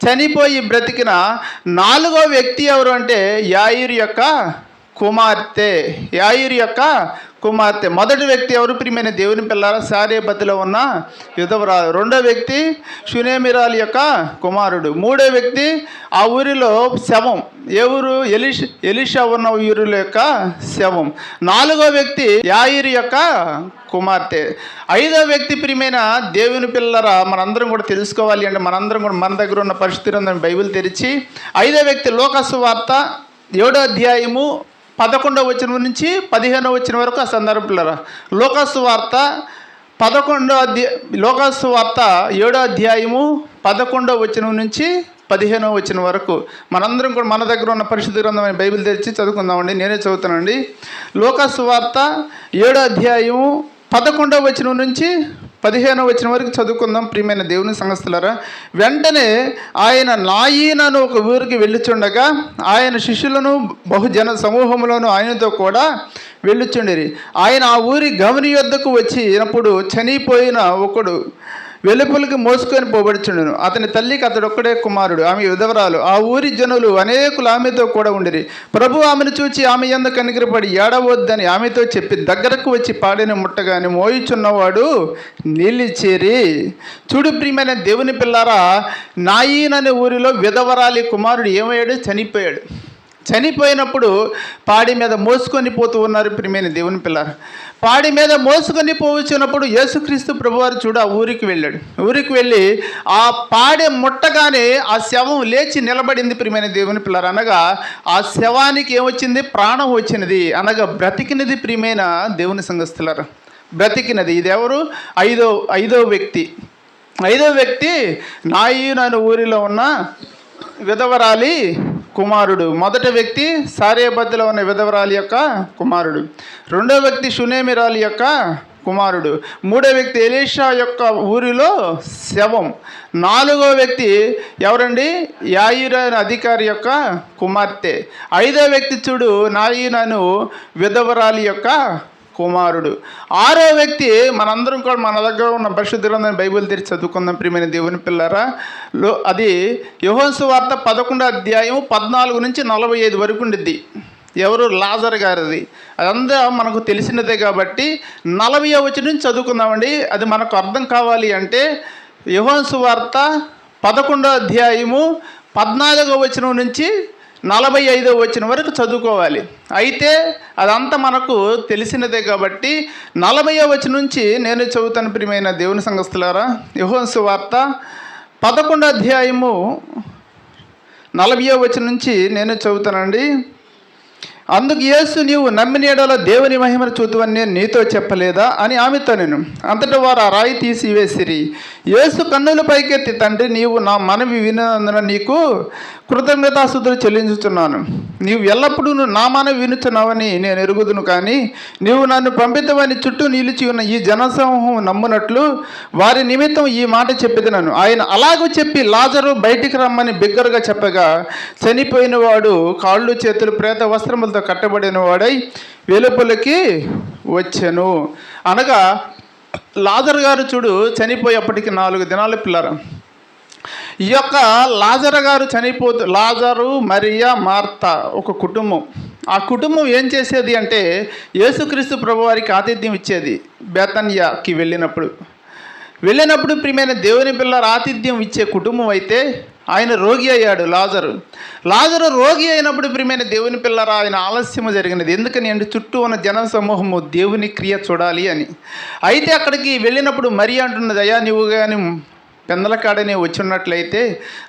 చనిపోయి బ్రతికిన 4వ వ్యక్తి ఎవరు అంటే యాయీరు యొక్క కుమార్తె. యాయీరు యొక్క కుమార్తె. మొదటి వ్యక్తి ఎవరు? ప్రియమైన దేవుని పిల్లల సారేపతిలో ఉన్న విధవరాలు. రెండో వ్యక్తి షునేమిరాలి యొక్క కుమారుడు. మూడో వ్యక్తి ఆ ఊరిలో శవం. ఏ ఊరు? ఎలీషా ఉన్న ఊరిలో యొక్క శవం. 4వ వ్యక్తి యాయీరు యొక్క కుమార్తె. 5వ వ్యక్తి ప్రియమైన దేవుని పిల్లరా, మనందరం కూడా తెలుసుకోవాలి అంటే మనందరం కూడా మన దగ్గర ఉన్న పరిస్థితి ఉందని బైబిల్ తెరిచి 5వ వ్యక్తి లూకాసు వార్త 7వ అధ్యాయము 11వ వచనం నుంచి 15వ వచనం వరకు ఆ సందర్భంలో లూకాసు వార్త 7వ అధ్యాయము 11వ వచనం నుంచి 15వ వచనం వరకు మనందరం కూడా మన దగ్గర ఉన్న పరిశుద్ధ గ్రంథమైన బైబిల్ తెరిచి చదువుకుందామండి. నేనే చదువుతానండి. లూకాసు వార్త 7వ అధ్యాయము 11వ వచనం నుంచి 15వ వచనం వరకు చదువుకుందాం. ప్రియమైన దేవుని సంఘస్థులారా, వెంటనే ఆయన నాయీన్ అను ఒక ఊరికి వెళ్ళుచుండగా ఆయన శిష్యులను బహుజన సమూహములను ఆయనతో కూడా వెళ్ళుచుండిరి. ఆయన ఆ ఊరి గమని యొద్దకు వచ్చినప్పుడు చనిపోయిన ఒకడు వెలుపలికి మోసుకొని పోబడుచుండును. అతని తల్లికి అతడొక్కడే కుమారుడు, ఆమె విధవరాలు. ఆ ఊరి జనులు అనేకులు ఆమెతో కూడా ఉండిరి. ప్రభు ఆమెను చూచి ఆమె యందు కనికరపడి ఏడవద్దని ఆమెతో చెప్పి దగ్గరకు వచ్చి పాడిని ముట్టగానే మోయిచున్నవాడు నిలిచేరి. చూడు ప్రియమైన దేవుని పిల్లారా, నాయీన్ అనే ఊరిలో విధవరాలి కుమారుడు ఏమయ్యాడు? చనిపోయాడు. చనిపోయినప్పుడు పాడి మీద మోసుకొని పోతూ ఉన్నారు. ప్రియమైన దేవుని పిల్లారా, పాడి మీద మోసుకొని పోవచ్చినప్పుడు యేసుక్రీస్తు ప్రభువారు చూడు ఆ ఊరికి వెళ్ళాడు. ఊరికి వెళ్ళి ఆ పాడె ముట్టగానే ఆ శవం లేచి నిలబడింది. ప్రియమైన దేవుని పిల్లలు, అనగా ఆ శవానికి ఏమొచ్చింది? ప్రాణం వచ్చినది, అనగా బ్రతికినది. ప్రియమైన దేవుని సంఘస్థులారా, బ్రతికినది. ఇది ఎవరు? ఐదో వ్యక్తి. 5వ వ్యక్తి నాయీన్ అనే ఊరిలో ఉన్న విధవరాలి కుమారుడు. మొదటి వ్యక్తి సారేపతిలో ఉన్న విధవరాలి యొక్క కుమారుడు. రెండో వ్యక్తి షునేమిరాలి యొక్క కుమారుడు. మూడో వ్యక్తి ఎలీషా యొక్క ఊరిలో శవం. 4వ వ్యక్తి ఎవరండి? యాయీరు అనే అధికారి యొక్క కుమార్తె. 5వ వ్యక్తి చూడు నాయీన్ అను విధవరాలి యొక్క కుమారుడు. 6వ వ్యక్తి మనందరం కూడా మన దగ్గర ఉన్న పరిశుద్ధ గ్రంథాన్ని బైబిల్ తెరిచి చదువుకుందాం. ప్రియమైన దేవుని పిల్లరా, అది యోహాను సువార్త 11వ అధ్యాయం 14 నుంచి 45 వరకు ఉండిద్ది. ఎవరు? లాజర్ గారిది. అదంతా మనకు తెలిసినదే కాబట్టి 40వ వచనం నుంచి చదువుకుందామండి. అది మనకు అర్థం కావాలి అంటే యోహాను సువార్త 11వ అధ్యాయము 14వ వచనం నుంచి 45వ వచనం వరకు చదువుకోవాలి. అయితే అదంతా మనకు తెలిసినదే కాబట్టి 40వ వచనం నుంచి నేను చదువుతాను. ప్రియమైన దేవుని సంఘస్థులారా, యోహాను సువార్త 11వ అధ్యాయము 40వ వచనం నుంచి నేను చదువుతానండి. అందుకు యేసు, నీవు నమ్మిన యెడల దేవుని మహిమను చూతువని నేను నీతో చెప్పలేదా అని ఆమెతో నేను. అంతటా వారు ఆ రాయి తీసివేసిరి. యేసు కన్నుల పైకెత్తి, తండ్రి, నీవు నా మనవి వినందున నీకు కృతజ్ఞతాస్తుతులు చెల్లించుతున్నాను. నీవు ఎల్లప్పుడూ నా మనవి వినుచున్నావని నేను ఎరుగుదును. కానీ నీవు నన్ను పంపితవని చుట్టూ నిలిచి ఉన్న ఈ జనసమూహం నమ్మునట్లు వారి నిమిత్తం ఈ మాట చెప్పేదనను. ఆయన అలాగూ చెప్పి లాజరు బయటికి రమ్మని బిగ్గరగా చెప్పగా చనిపోయిన వాడు కాళ్ళు చేతులు ప్రేత వస్త్రములతో కట్టబడిన వాడై వెలుపలికి వచ్చెను. అనగా లాజరు గారు చూడు చనిపోయేప్పటికి 4 దినాల పిల్లరా. ఈ యొక్క లాజరు గారు లాజరు, మరియా, మార్తా ఒక కుటుంబం. ఆ కుటుంబం ఏం చేసేది అంటే యేసుక్రీస్తు ప్రభువారికి ఆతిథ్యం ఇచ్చేది. బేతన్యాకి వెళ్ళినప్పుడు ప్రియమైన దేవుని పిల్లల ఆతిథ్యం ఇచ్చే కుటుంబం అయితే ఆయన రోగి అయ్యాడు. లాజరు రోగి అయినప్పుడు ప్రియమైన దేవుని పిల్లరా, ఆయన ఆలస్యము జరిగినది. ఎందుకని అంటే చుట్టూ ఉన్న జన సమూహము దేవుని క్రియ చూడాలి అని. అయితే అక్కడికి వెళ్ళినప్పుడు మరి అంటున్నది, అయ్యా నీవు కానీ పెందలకాడనే వచ్చి ఉన్నట్లయితే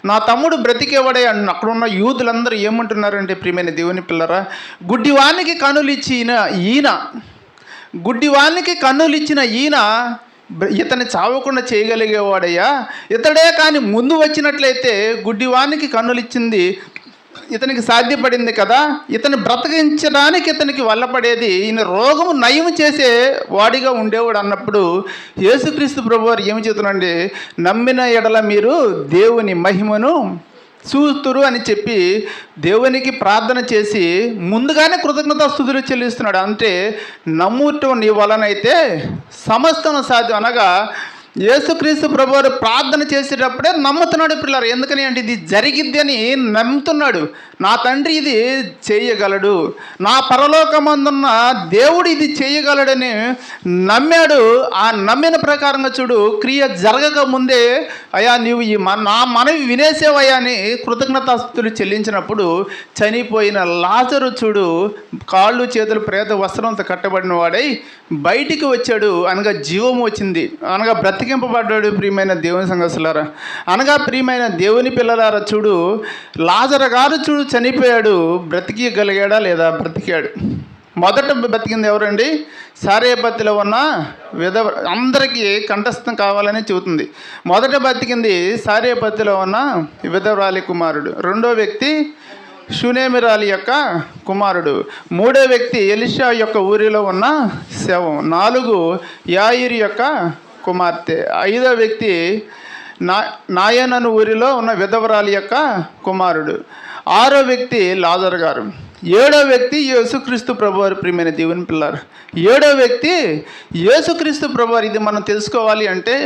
నా తమ్ముడు బ్రతికేవాడే అంటున్న. అక్కడ ఉన్న యూదులందరూ ఏమంటున్నారంటే ప్రియమైన దేవుని పిల్లరా, గుడ్డివానికి కనులు ఇచ్చి ఈయన గుడ్డివానికి కన్నులు ఇచ్చిన ఈయన ఇతన్ని చావకుండా చేయగలిగేవాడయ్యా. ఇతడే కానీ ముందు వచ్చినట్లయితే గుడ్డివానికి కన్నులు ఇచ్చింది ఇతనికి సాధ్యపడింది కదా, ఇతను బ్రతికించడానికి ఇతనికి వల్లపడేది, ఈయన రోగము నయం చేసే వాడిగా ఉండేవాడు అన్నప్పుడు యేసుక్రీస్తు ప్రభువారు ఏమి చెబుతున్నాండి, నమ్మిన ఎడల మీరు దేవుని మహిమను చూస్తురు అని చెప్పి దేవునికి ప్రార్థన చేసి ముందుగానే కృతజ్ఞతాస్తుతులు చెల్లిస్తున్నాడు. అంటే నమ్ముటం నీ వలనైతే సమస్తం సాధ్యం. అనగా యేసుక్రీస్తు ప్రభువారు ప్రార్థన చేసేటప్పుడే నమ్ముతున్నాడు పిల్లలు. ఎందుకని అంటే ఇది జరిగిద్ది అని నమ్ముతున్నాడు. నా తండ్రి ఇది చేయగలడు, నా పరలోకమందున్న దేవుడు ఇది చేయగలడని నమ్మాడు. ఆ నమ్మిన ప్రకారంగా చూడు, క్రియ జరగక ముందే అయ్యా నీవు నా మనవి వినేసేవయ్యా అని కృతజ్ఞతాస్తుతులు చెల్లించినప్పుడు చనిపోయిన లాజరు చూడు కాళ్ళు చేతులు ప్రేత వస్త్రంతో కట్టబడిన వాడై బయటికి వచ్చాడు. అనగా జీవం వచ్చింది, అనగా బ్రతికింపబడ్డాడు. ప్రియమైన దేవుని సంగతులారా, అనగా ప్రియమైన దేవుని పిల్లలారా, చూడు లాజరు గారు చూడు చనిపోయాడు, బ్రతికిగలిగాడా లేదా? బ్రతికాడు. మొదట బ్రతికింది ఎవరండి? సారేపత్తిలో ఉన్న విధవ. అందరికీ కంఠస్థం కావాలని చెబుతుంది. మొదట బ్రతికింది సారేపత్తిలో ఉన్న విధవరాలి కుమారుడు. రెండో వ్యక్తి షూనేమిరాలి యొక్క కుమారుడు. మూడో వ్యక్తి ఎలీషా యొక్క ఊరిలో ఉన్న శవం. 4 యాయిరు యొక్క కుమార్తె. 5వ వ్యక్తి నాయనను ఊరిలో ఉన్న విధవరాలి యొక్క కుమారుడు. 6వ వ్యక్తి లాజరు గారు. 7వ వ్యక్తి యేసుక్రీస్తు ప్రభువారు. ప్రియమైన దేవుని పిల్లారు, 7వ వ్యక్తి యేసుక్రీస్తు ప్రభువారు. ఇది మనం తెలుసుకోవాలి అంటే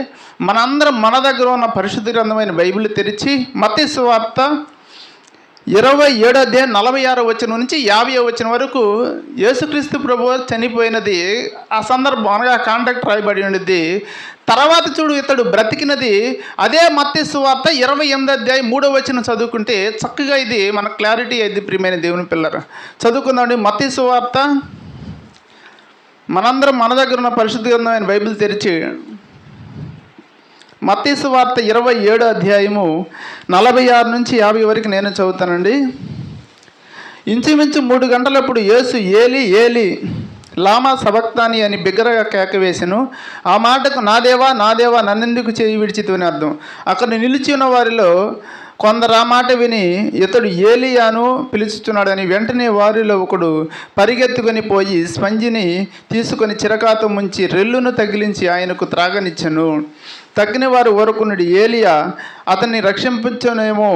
మనందరం మన దగ్గర ఉన్న పరిశుద్ధ గ్రంథమైన బైబిల్ తెరిచి మత్తయి సువార్త 27వ అధ్యాయం 46వ వచనం నుంచి 50వ వచనం వరకు యేసుక్రీస్తు ప్రభువారు చనిపోయినది ఆ సందర్భం, అనగా కాంటాక్ట్ రాయబడి ఉన్నది. తర్వాత చూడు ఇతడు బ్రతికినది అదే మత్తయి సువార్త 28వ అధ్యాయం 3వ వచనం చదువుకుంటే చక్కగా ఇది మన క్లారిటీ అయింది. ప్రియమైన దేవుని పిల్లలు, చదువుకుందామండి. మత్తయి సువార్త, మనందరం మన దగ్గర ఉన్న పరిశుద్ధ గ్రంథమైన బైబిల్ తెరిచి మత్తయి సువార్త 27వ అధ్యాయము 46 నుంచి 50 వరకు నేను చదువుతానండి. ఇంచుమించు 3 గంటలప్పుడు యేసు ఏలి ఏలి లామా సబక్తాని అని బిగ్గరగా కేక వేసెను. ఆ మాటకు నా దేవా నా దేవా నన్నెందుకు చేయి విడిచితివని అర్థం. అక్కడ నిలిచి ఉన్న వారిలో కొందరు ఆ మాట విని ఇతడు ఏలియాను పిలుచుచున్నాడని వెంటనే వారిలో ఒకడు పరిగెత్తుకొని పోయి స్పంజిని తీసుకొని చిరకాతో ముంచి రెల్లును తగిలించి ఆయనకు త్రాగనిచ్చెను. తగ్గిన వారు ఊరకునుడి. ఏలియా అతన్ని రక్షించనేమో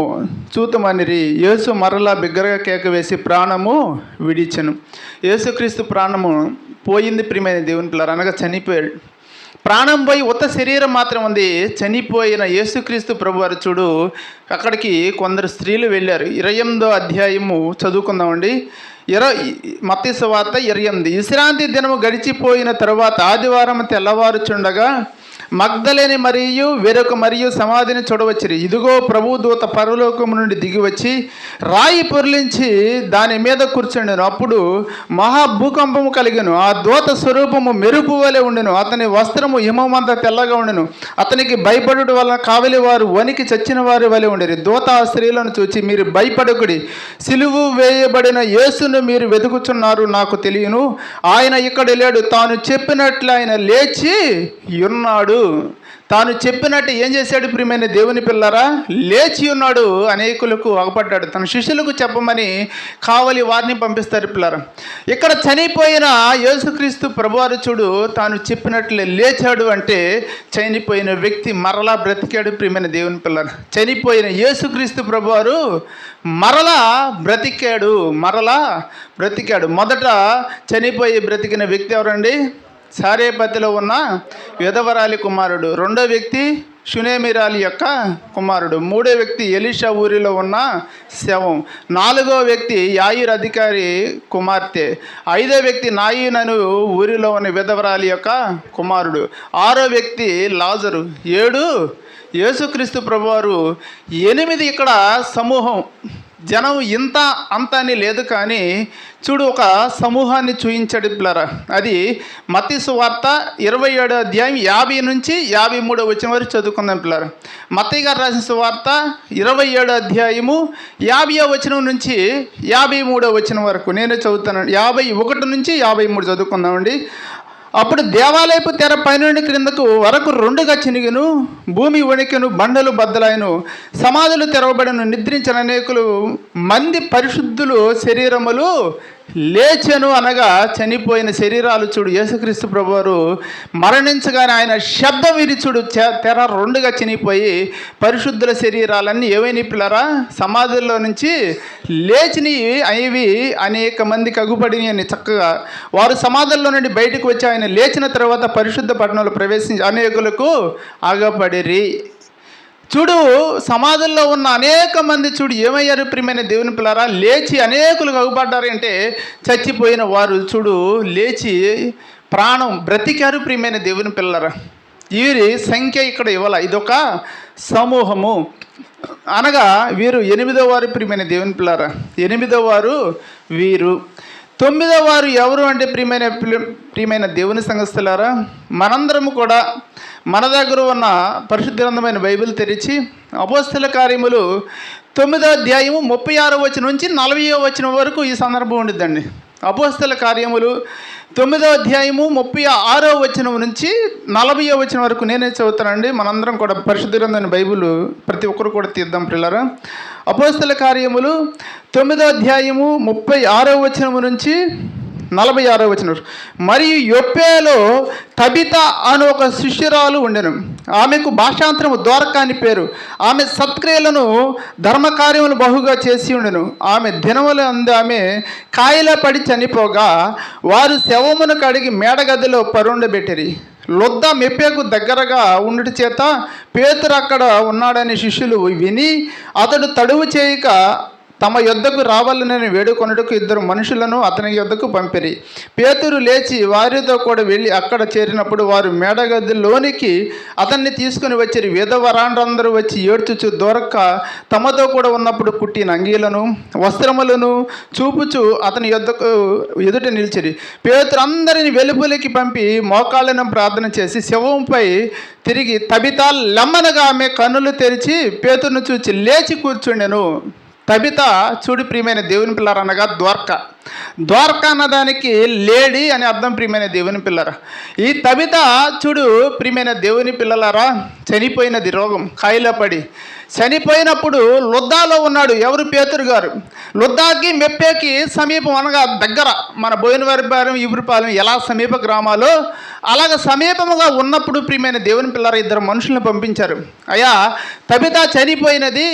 చూతమనిరి. యేసు మరలా బిగ్గరగా కేక వేసి ప్రాణము విడిచెను. యేసుక్రీస్తు ప్రాణము పోయింది. ప్రియమైన దేవుని పిల్లలు, అనగా చనిపోయాడు. ప్రాణం పోయి ఉత్త శరీరం మాత్రం ఉంది. చనిపోయిన యేసుక్రీస్తు ప్రభువారు చూడు అక్కడికి కొందరు స్త్రీలు వెళ్ళారు. 28వ అధ్యాయము చదువుకుందామండి. మత్తయి సువార్త 28. విశ్రాంతి దినము గడిచిపోయిన తరువాత ఆదివారం తెల్లవారుచుండగా మగ్దలేని మరియు వేరొక మరియు సమాధిని చూడవచ్చిరి. ఇదిగో ప్రభు దూత పరలోకము నుండి దిగి వచ్చి రాయి పొర్లించి దాని మీద కూర్చుండెను. అప్పుడు మహాభూకంపము కలిగెను. ఆ దూత స్వరూపము మెరుపు వలె ఉండెను. అతని వస్త్రము హిమమంతా తెల్లగా ఉండెను. అతనికి భయపడుట వలన కావలి వారు వణికి చచ్చిన వారి వలె ఉండేది. దూత ఆ స్త్రీలను చూచి మీరు భయపడకుడి, సిలువు వేయబడిన యేసును మీరు వెతుకుచున్నారు, నాకు తెలియను. ఆయన ఇక్కడ లేడు, తాను చెప్పినట్లు ఆయన లేచి ఉన్నాడు. తాను చెప్పినట్టు ఏం చేశాడు? ప్రియమైన దేవుని పిల్లరా, లేచి ఉన్నాడు. అనేకులకు అగపడ్డాడు. తన శిష్యులకు చెప్పమని కావలి వారిని పంపిస్తారు పిల్లరా. ఇక్కడ చనిపోయిన యేసుక్రీస్తు ప్రభువారు చూడు తాను చెప్పినట్లు లేచాడు. అంటే చనిపోయిన వ్యక్తి మరలా బ్రతికాడు. ప్రియమైన దేవుని పిల్లరా, చనిపోయిన యేసుక్రీస్తు ప్రభువారు మరలా బ్రతికాడు. మొదట చనిపోయి బ్రతికిన వ్యక్తి ఎవరండి? సారేపతిలో ఉన్న విధవరాలి కుమారుడు. రెండో వ్యక్తి షూనేమిరాలి యొక్క కుమారుడు. మూడో వ్యక్తి ఎలీషా ఊరిలో ఉన్న శవం. 4వ వ్యక్తి యాయిరు అధికారి కుమార్తె. 5వ వ్యక్తి నాయనను ఊరిలో ఉన్న విధవరాలి యొక్క కుమారుడు. 6వ వ్యక్తి లాజరు. 7 యేసుక్రీస్తు ప్రభువారు. 8 ఇక్కడ సమూహం. జనం ఇంత అంత అని లేదు, కానీ చూడు ఒక సమూహాన్ని చూయించాడు పిల్లరా. అది మత్తయి సువార్త 27వ అధ్యాయం 50 నుంచి 53వ వచనం వరకు చదువుకుందాం పిల్లరా. మత్తయి గారు రాసిన సువార్త 27వ అధ్యాయము 50వ వచనం నుంచి 53వ వచనం వరకు నేను చదువుతాను. 51 నుంచి 53 చదువుకుందామండి. అప్పుడు దేవాలయపు తెర పైనుండి క్రిందకు వరకు రెండుగా చినిగెను, భూమి వణికెను, బండలు బద్దలాయను, సమాధులు తెరవబడను, నిద్రించిన అనేకులు మంది పరిశుద్ధులు శరీరములు లేచెను. అనగా చనిపోయిన శరీరాలు చూడు, యేసుక్రీస్తు ప్రభువారు మరణించగానే ఆయన శబ్దం విని చూడు తెర రెండుగా చినిగిపోయి పరిశుద్ధుల శరీరాలన్నీ ఏవైనా పిల్లరా సమాధుల్లో నుంచి లేచినవి అవి అనేక మందికి అగుపడిని అని చక్కగా వారు సమాధుల్లో నుండి బయటకు వచ్చి ఆయన లేచిన తర్వాత పరిశుద్ధ పట్టణంలో ప్రవేశించి అనేకులకు ఆగపడిరి. చూడు, సమాధుల్లో ఉన్న అనేక మంది చూడు ఏమయ్యారు ప్రియమైన దేవుని పిల్లరా, లేచి అనేకులు అగుపడ్డారు. అంటే చచ్చిపోయిన వారు చూడు లేచి ప్రాణం బ్రతికారు ప్రియమైన దేవుని పిల్లరా. వీరి సంఖ్య ఇక్కడ ఇవ్వాల, ఇదొక సమూహము. అనగా వీరు 8వ వారు ప్రియమైన దేవుని పిల్లరా. 8వ వారు వీరు. 9వ వారు ఎవరు అంటే ప్రియమైన దేవుని సంఘస్థలారా, మనందరము కూడా మన దగ్గర ఉన్న పరిశుద్ధ గ్రంథమైన బైబిల్ తెరిచి అపోస్తల కార్యములు 9వ అధ్యాయము 36వ వచనం నుంచి 40వ వచనం వరకు ఈ సందర్భం ఉండిద్దండి. అపోస్తల కార్యములు 9వ అధ్యాయము 36వ వచనం నుంచి 40వ వచనం వరకు నేనే చదువుతానండి. మనందరం కూడా పరిశుద్ధ గ్రంథమైన బైబిల్ ప్రతి ఒక్కరు కూడా తీద్దాం పిల్లరా. అపోస్తల కార్యములు 9వ అధ్యాయము 36వ వచనం నుంచి 46వ వచనం. మరియు యొప్పేలో తబిత అను ఒక శిష్యురాలు ఉండెను. ఆమెకు భాషాంతరము దోరక అని పేరు. ఆమె సత్క్రియలను ధర్మకార్యములు బహుగా చేసి ఉండెను. ఆమె దినములు అందు ఆమె కాయల పడి చనిపోగా వారు శవమును కడిగి మేడగదిలో పరుండబెట్టిరి. లొద్ద మెప్పేకు దగ్గరగా ఉండుట చేత పేతురు అక్కడ ఉన్నాడని శిష్యులు విని అతడు తడువు చేయక తమ యొద్దకు రావాలని వేడుకొనుటకు 2 మనుషులను అతని యొద్దకు పంపిరి. పేతురు లేచి వారితో కూడా వెళ్ళి అక్కడ చేరినప్పుడు వారు మేడగదిలోనికి అతన్ని తీసుకుని వచ్చిరి. విధవరాండ్రందరూ వచ్చి ఏడ్చుచు దొరక్క తమతో కూడా ఉన్నప్పుడు కుట్టిన అంగీలను వస్త్రములను చూపుచు అతని యొద్దకు ఎదుట నిలిచిరి. పేతురు అందరిని వెలుపలికి పంపి మోకాళ్ళను ప్రార్థన చేసి శవంపై తిరిగి తబిత లెమ్మనగా ఆమె కన్నులు తెరిచి పేతురును చూచి లేచి కూర్చుండెను. తబిత చూడు ప్రియమైన దేవుని పిల్లర అనగా ద్వారక అన్నదానికి లేడీ అని అర్థం ప్రియమైన దేవుని పిల్లరా. ఈ తబిత చూడు ప్రియమైన దేవుని పిల్లలారా చనిపోయినది, రోగం కాయిలో పడి చనిపోయినప్పుడు లుద్దాలో ఉన్నాడు. ఎవరు? పేతురు గారు. లుద్దాకి మెప్పేకి సమీపం అనగా దగ్గర, మన బోయినవారిపాలెం ఇబ్రుపాలెం ఎలా సమీప గ్రామాలో అలాగ సమీపముగా ఉన్నప్పుడు ప్రియమైన దేవుని పిల్లర 2 మనుషులను పంపించారు. అయ్యా తబిత చనిపోయినది,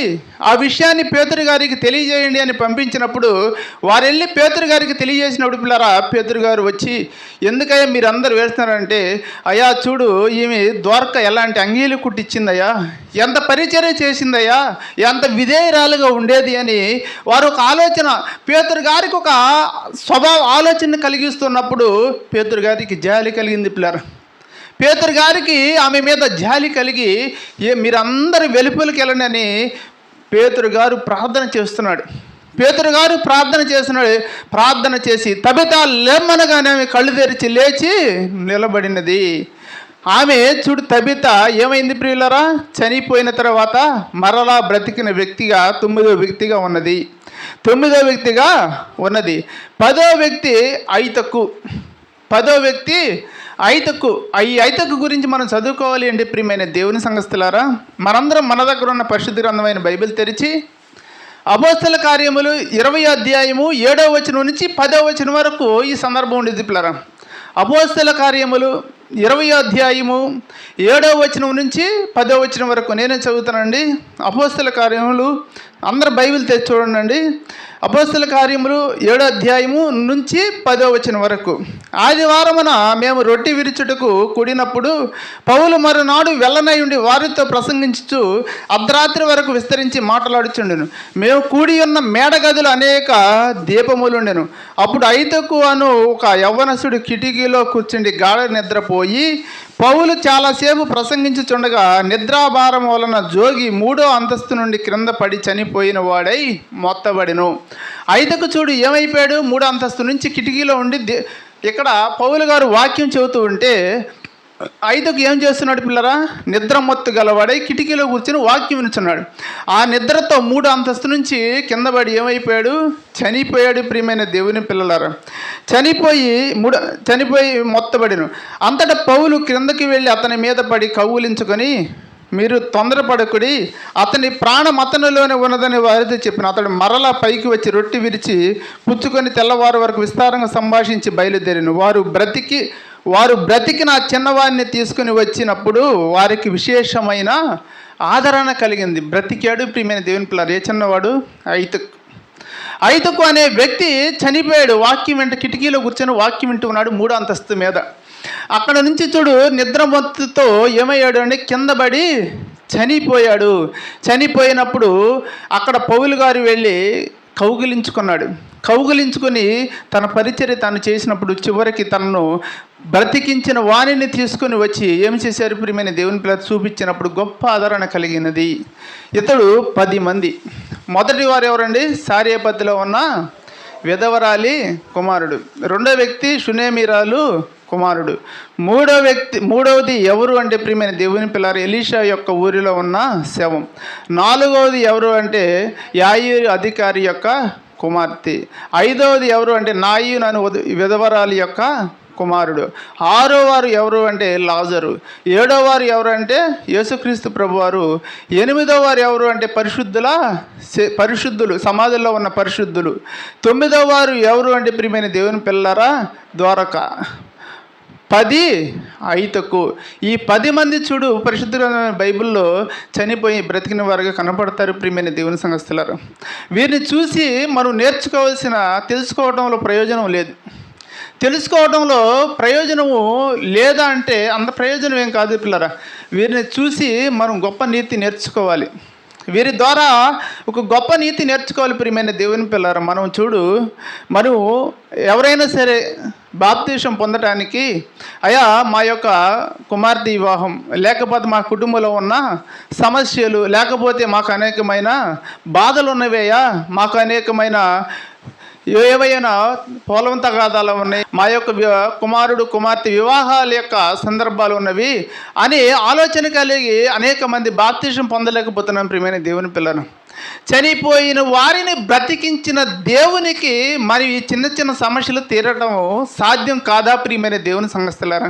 ఆ విషయాన్ని పేతురు గారికి తెలియజేయండి అని పంపించినప్పుడు వారు వెళ్ళి పేతురు గారికి తెలియజేసినప్పుడు పిల్లరా పేతురు గారు వచ్చి ఎందుకయ్యా మీరు అందరు వేస్తున్నారంటే, అయ్యా చూడు ఈమె ద్వారక ఎలాంటి అంగీలు కుట్టించిందయ్యా, ఎంత పరిచర్య చేసిందయ్యా, ఎంత విధేయురాలుగా ఉండేది అని వారు ఒక ఆలోచన పేతురు గారికి ఒక స్వభావ ఆలోచన కలిగిస్తున్నప్పుడు పేతురు గారికి జాలి కలిగింది పిల్లరా. పేతురు గారికి ఆమె మీద జాలి కలిగి మీరందరూ వెలుపలికి వెళ్ళండి అని పేతురు గారు ప్రార్థన చేస్తున్నాడు. పేతురు గారు ప్రార్థన చేసి తబిత లెమ్మనగానే ఆమె కళ్ళు తెరిచి లేచి నిలబడినది. ఆమె చూడు తబిత ఏమైంది ప్రియులరా, చనిపోయిన తర్వాత మరలా బ్రతికిన వ్యక్తిగా 9వ వ్యక్తిగా ఉన్నది. 9వ వ్యక్తిగా ఉన్నది. 10వ వ్యక్తి ఐతకు. 10వ వ్యక్తి ఐతకు. ఈ ఐతకు గురించి మనం చదువుకోవాలి అంటే ప్రియమైన దేవుని సంఘస్థలారా మనందరం మన దగ్గర ఉన్న పరిశుద్ధ గ్రంథమైన బైబిల్ తెరిచి అపోస్తల కార్యములు 20వ అధ్యాయము 7వ వచనం నుంచి 10వ వచనం వరకు ఈ సందర్భం ఉండేది పిల్లరా. అపోస్తల కార్యములు 20వ అధ్యాయము 7వ వచనం నుంచి 10వ వచనం వరకు నేనే చదువుతానండి. అపోస్తల కార్యములు అందరు బైబిల్ తెచ్చి చూడండి. అపోస్తల కార్యములు 7వ అధ్యాయము నుంచి 10వ వచనం వరకు. ఆదివారమున మేము రొట్టె విరుచుటకు కూడినప్పుడు పౌలు మరునాడు వెళ్ళనై ఉండి వారితో ప్రసంగించుచు అర్ధరాత్రి వరకు విస్తరించి మాట్లాడుచుండెను. మేము కూడి ఉన్న మేడగదులు అనేక దీపములుండెను. అప్పుడు ఐతకు అను ఒక యవ్వనసుడు కిటికీలో కూర్చుండి గాఢ నిద్రపోయి పౌలు చాలాసేపు ప్రసంగించుచుండగా నిద్రాభారం వలన జోగి 3వ అంతస్తు నుండి క్రింద పడి చనిపోయిన వాడై మొత్తబడిను. ఐతకు చూడు ఏమైపోయాడు, 3వ అంతస్తు నుంచి కిటికీలో ఉండి ఇక్కడ పౌలు గారు వాక్యం చెబుతూ ఉంటే 5కు ఏం చేస్తున్నాడు పిల్లరా? నిద్రమత్తు గలవాడై కిటికీలో కూర్చొని వాక్యం వినుచున్నాడు. ఆ నిద్రతో 3 అంతస్తు నుంచి కింద పడి ఏమైపోయాడు? చనిపోయాడు. ప్రియమైన దేవుని పిల్లలారా, చనిపోయి మొత్తబడిను. అంతటా పౌలు క్రిందకి వెళ్ళి అతని మీద పడి కౌగులించుకొని, మీరు తొందరపడకుడి, అతని ప్రాణం అతనిలోనే ఉన్నదని వారితో చెప్పిన. అతడు మరలా పైకి వచ్చి రొట్టె విరిచి పుచ్చుకొని తెల్లవారు వరకు విస్తారంగా సంభాషించి బయలుదేరిను. వారు బ్రతికిన చిన్నవాడిని తీసుకుని వచ్చినప్పుడు వారికి విశేషమైన ఆదరణ కలిగింది. బ్రతికాడు. ప్రియమైన దేవుని పిల్లలు, ఏ చిన్నవాడు? ఐతుకు అనే వ్యక్తి చనిపోయాడు. వాక్యం వెంట కిటికీలో కూర్చొని వాక్యం వింటూ ఉన్నాడు 3వ అంతస్తు మీద. అక్కడ నుంచి చూడు, నిద్రమత్తుతో ఏమయ్యాడు అంటే కింద పడి చనిపోయాడు. చనిపోయినప్పుడు అక్కడ పౌలు గారు వెళ్ళి కౌగిలించుకొని తన పరిచర్య తాను చేసినప్పుడు చివరికి తనను బ్రతికించిన వాణిని తీసుకుని వచ్చి ఏమి చేశారు? ప్రియమైన దేవుని పిల్లలు చూపించినప్పుడు గొప్ప ఆదరణ కలిగినది. ఇతడు 10 మంది. మొదటి వారు ఎవరండి? సారేపతిలో ఉన్న విధవరాలి కుమారుడు. రెండో వ్యక్తి షునేమీరాలు కుమారుడు. మూడవది ఎవరు అంటే ప్రియమైన దేవుని పిల్లలు, ఎలీషా యొక్క ఊరిలో ఉన్న శవం. 4వది ఎవరు అంటే యాయీరు అధికారి యొక్క కుమార్తె. 5వది ఎవరు అంటే నాయీను అను విధవరాలి యొక్క కుమారుడు. 6వ వారు ఎవరు అంటే లాజరు. 7వ వారు ఎవరు అంటే యేసుక్రీస్తు ప్రభువారు. 8వ వారు ఎవరు అంటే పరిశుద్ధులు, సమాధుల్లో ఉన్న పరిశుద్ధులు. 9వ వారు ఎవరు అంటే ప్రియమైన దేవుని పిల్లలారా, ద్వారక. 10 ఐతుకు. ఈ 10 మంది చూడు పరిశుద్ధమైన బైబిల్లో చనిపోయి బ్రతికిన వారుగా కనపడతారు. ప్రియమైన దేవుని సంఘస్థులారు, వీరిని చూసి మనం తెలుసుకోవడంలో ప్రయోజనం లేదు. తెలుసుకోవడంలో ప్రయోజనము లేదా అంటే అంత ప్రయోజనం ఏం కాదు పిల్లరా. వీరిని చూసి మనం గొప్ప నీతి నేర్చుకోవాలి. వీరి ద్వారా ఒక గొప్ప నీతి నేర్చుకోవాలి. ప్రియమైన దేవుని పిల్లరా, మనం ఎవరైనా సరే బాప్తీసం పొందటానికి, అయ్యా మా యొక్క కుమార్తె వివాహం, లేకపోతే మా కుటుంబంలో ఉన్న సమస్యలు, లేకపోతే మాకు అనేకమైన బాధలు ఉన్నవయ్యా, మాకు అనేకమైన ఏవైనా పొలం తగాదాలు ఉన్నాయి, మా యొక్క కుమారుడు కుమార్తె వివాహాల యొక్క సందర్భాలు ఉన్నవి అని ఆలోచన కలిగి అనేక మంది బాప్తీసం పొందలేకపోతున్నాం. ప్రియమైన దేవుని పిల్లలు, చనిపోయిన వారిని బ్రతికించిన దేవునికి మరి ఈ చిన్న సమస్యలు తీరడం సాధ్యం కాదా? ప్రియమైన దేవుని సంఘస్థలారా,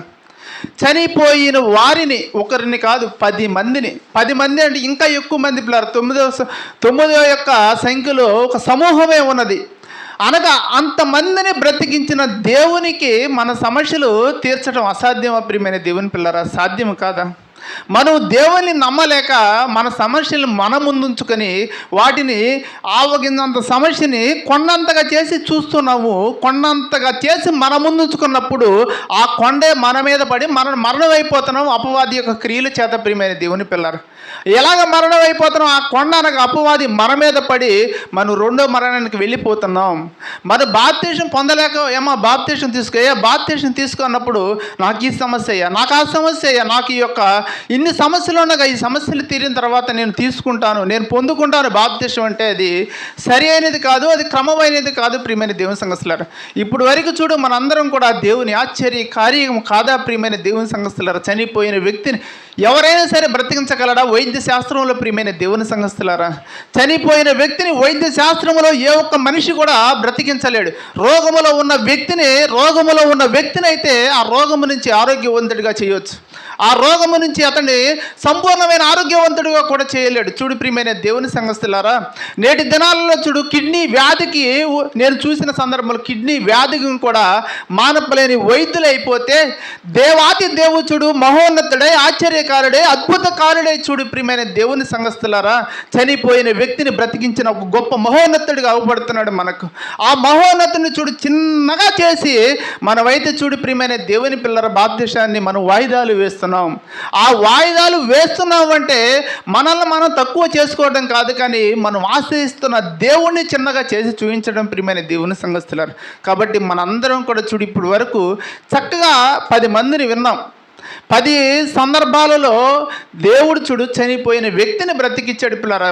చనిపోయిన వారిని ఒకరిని కాదు 10 మందిని, 10 మంది అంటే ఇంకా ఎక్కువ మంది పిల్లలు. 9వ యొక్క సంఖ్యలో ఒక సమూహమే ఉన్నది. అనగా అంతమందిని బ్రతికించిన దేవునికి మన సమస్యలు తీర్చడం అసాధ్యమా? ప్రియమైన దేవుని పిల్లరా, సాధ్యం కాదా? మనం దేవుని నమ్మలేక మన సమస్యలు మన ముందుంచుకొని వాటిని ఆవగిందంత సమస్యని కొండంతగా చేసి చూస్తున్నాము. కొండంతగా చేసి మన ముందుంచుకున్నప్పుడు ఆ కొండే మన మీద పడి మరణం అయిపోతున్నాం అపవాది యొక్క క్రియల చేత. ప్రియమైన దేవుని పిల్లరు, ఎలాగ మరణం అయిపోతున్నాం? ఆ కొండ అనగా అపవాది మన మీద పడి మనం 2వ మరణానికి వెళ్ళిపోతున్నాం. మరి బాప్తీసం పొందలేక బాప్తీసం తీసుకున్నప్పుడు నాకు ఈ సమస్య అయ్యా, నాకు ఆ సమస్య అయ్యా, నాకు ఈ యొక్క ఇన్ని సమస్యలు ఉండగా ఈ సమస్యలు తీరిన తర్వాత నేను పొందుకుంటాను బాప్తీసం అంటే అది సరి అయినది కాదు, అది క్రమమైనది కాదు. ప్రియమైన దేవుని సంఘస్థులారా, ఇప్పుడు వరకు చూడు మనందరం కూడా దేవుని ఆశ్చర్య కార్యం కాదా? ప్రియమైన దేవుని సంఘస్థులారా, చనిపోయిన వ్యక్తిని ఎవరైనా సరే బ్రతికించగలడా? వైద్య శాస్త్రంలో ప్రియమైన దేవుని సంఘస్థులారా, చనిపోయిన వ్యక్తిని వైద్య శాస్త్రంలో ఏ ఒక్క మనిషి కూడా బ్రతికించలేడు. రోగములో ఉన్న వ్యక్తిని అయితే ఆ రోగము నుంచి ఆరోగ్యవంతుడిగా చేయవచ్చు. ఆ రోగము నుంచి అతన్ని సంపూర్ణమైన ఆరోగ్యవంతుడిగా కూడా చేయలేడు. చూడు ప్రియమైన దేవుని సంఘస్థులారా, నేటి దినాలలో చూడు కిడ్నీ వ్యాధికి నేను చూసిన సందర్భంలో కిడ్నీ వ్యాధికి కూడా మానపలేని వైద్యులు అయిపోతే దేవాతి దేవుడు చూడు మహోన్నతుడై ఆశ్చర్యకారుడే అద్భుతకారుడే. చూడు ప్రియమైన దేవుని సంఘస్థులారా, చనిపోయిన వ్యక్తిని బ్రతికించిన ఒక గొప్ప మహోన్నతుడిగా అవపడుతున్నాడు మనకు. ఆ మహోన్నతుని చూడు చిన్నగా చేసి మనమైతే చూడు ప్రియమైన దేవుని పిల్లల బాప్తీసాన్ని మనం వాయిదాలు వేస్తున్నాం. ఆ వాయిదాలు వేస్తున్నాం అంటే మనల్ని మనం తక్కువ చేసుకోవడం కాదు, కానీ మనం ఆశ్రయిస్తున్న దేవుణ్ణి చిన్నగా చేసి చూపించడం ప్రియమైన దేవుని సంఘస్థులారు. కాబట్టి మనందరం కూడా చూడు ఇప్పుడు వరకు చక్కగా 10 మందిని విన్నాం. 10 సందర్భాలలో దేవుడు చూడు చనిపోయిన వ్యక్తిని బ్రతికించాడు పిల్లరా.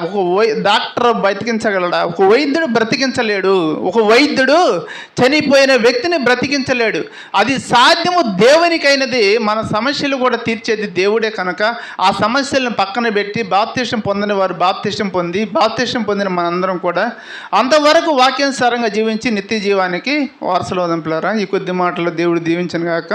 డాక్టర్ బ్రతికించగలడా? ఒక వైద్యుడు బ్రతికించలేడు. ఒక వైద్యుడు చనిపోయిన వ్యక్తిని బ్రతికించలేడు. అది సాధ్యము దేవునికైనది. మన సమస్యలు కూడా తీర్చేది దేవుడే కనుక ఆ సమస్యలను పక్కన పెట్టి బాప్తిష్టం పొందిన వారు బాప్తిష్టం పొందిన మనందరం కూడా అంతవరకు వాక్యానుసారంగా జీవించి నిత్య జీవానికి వారసులు పిల్లరా. ఈ కొద్ది మాటలు దేవుడు దీవించను గాక.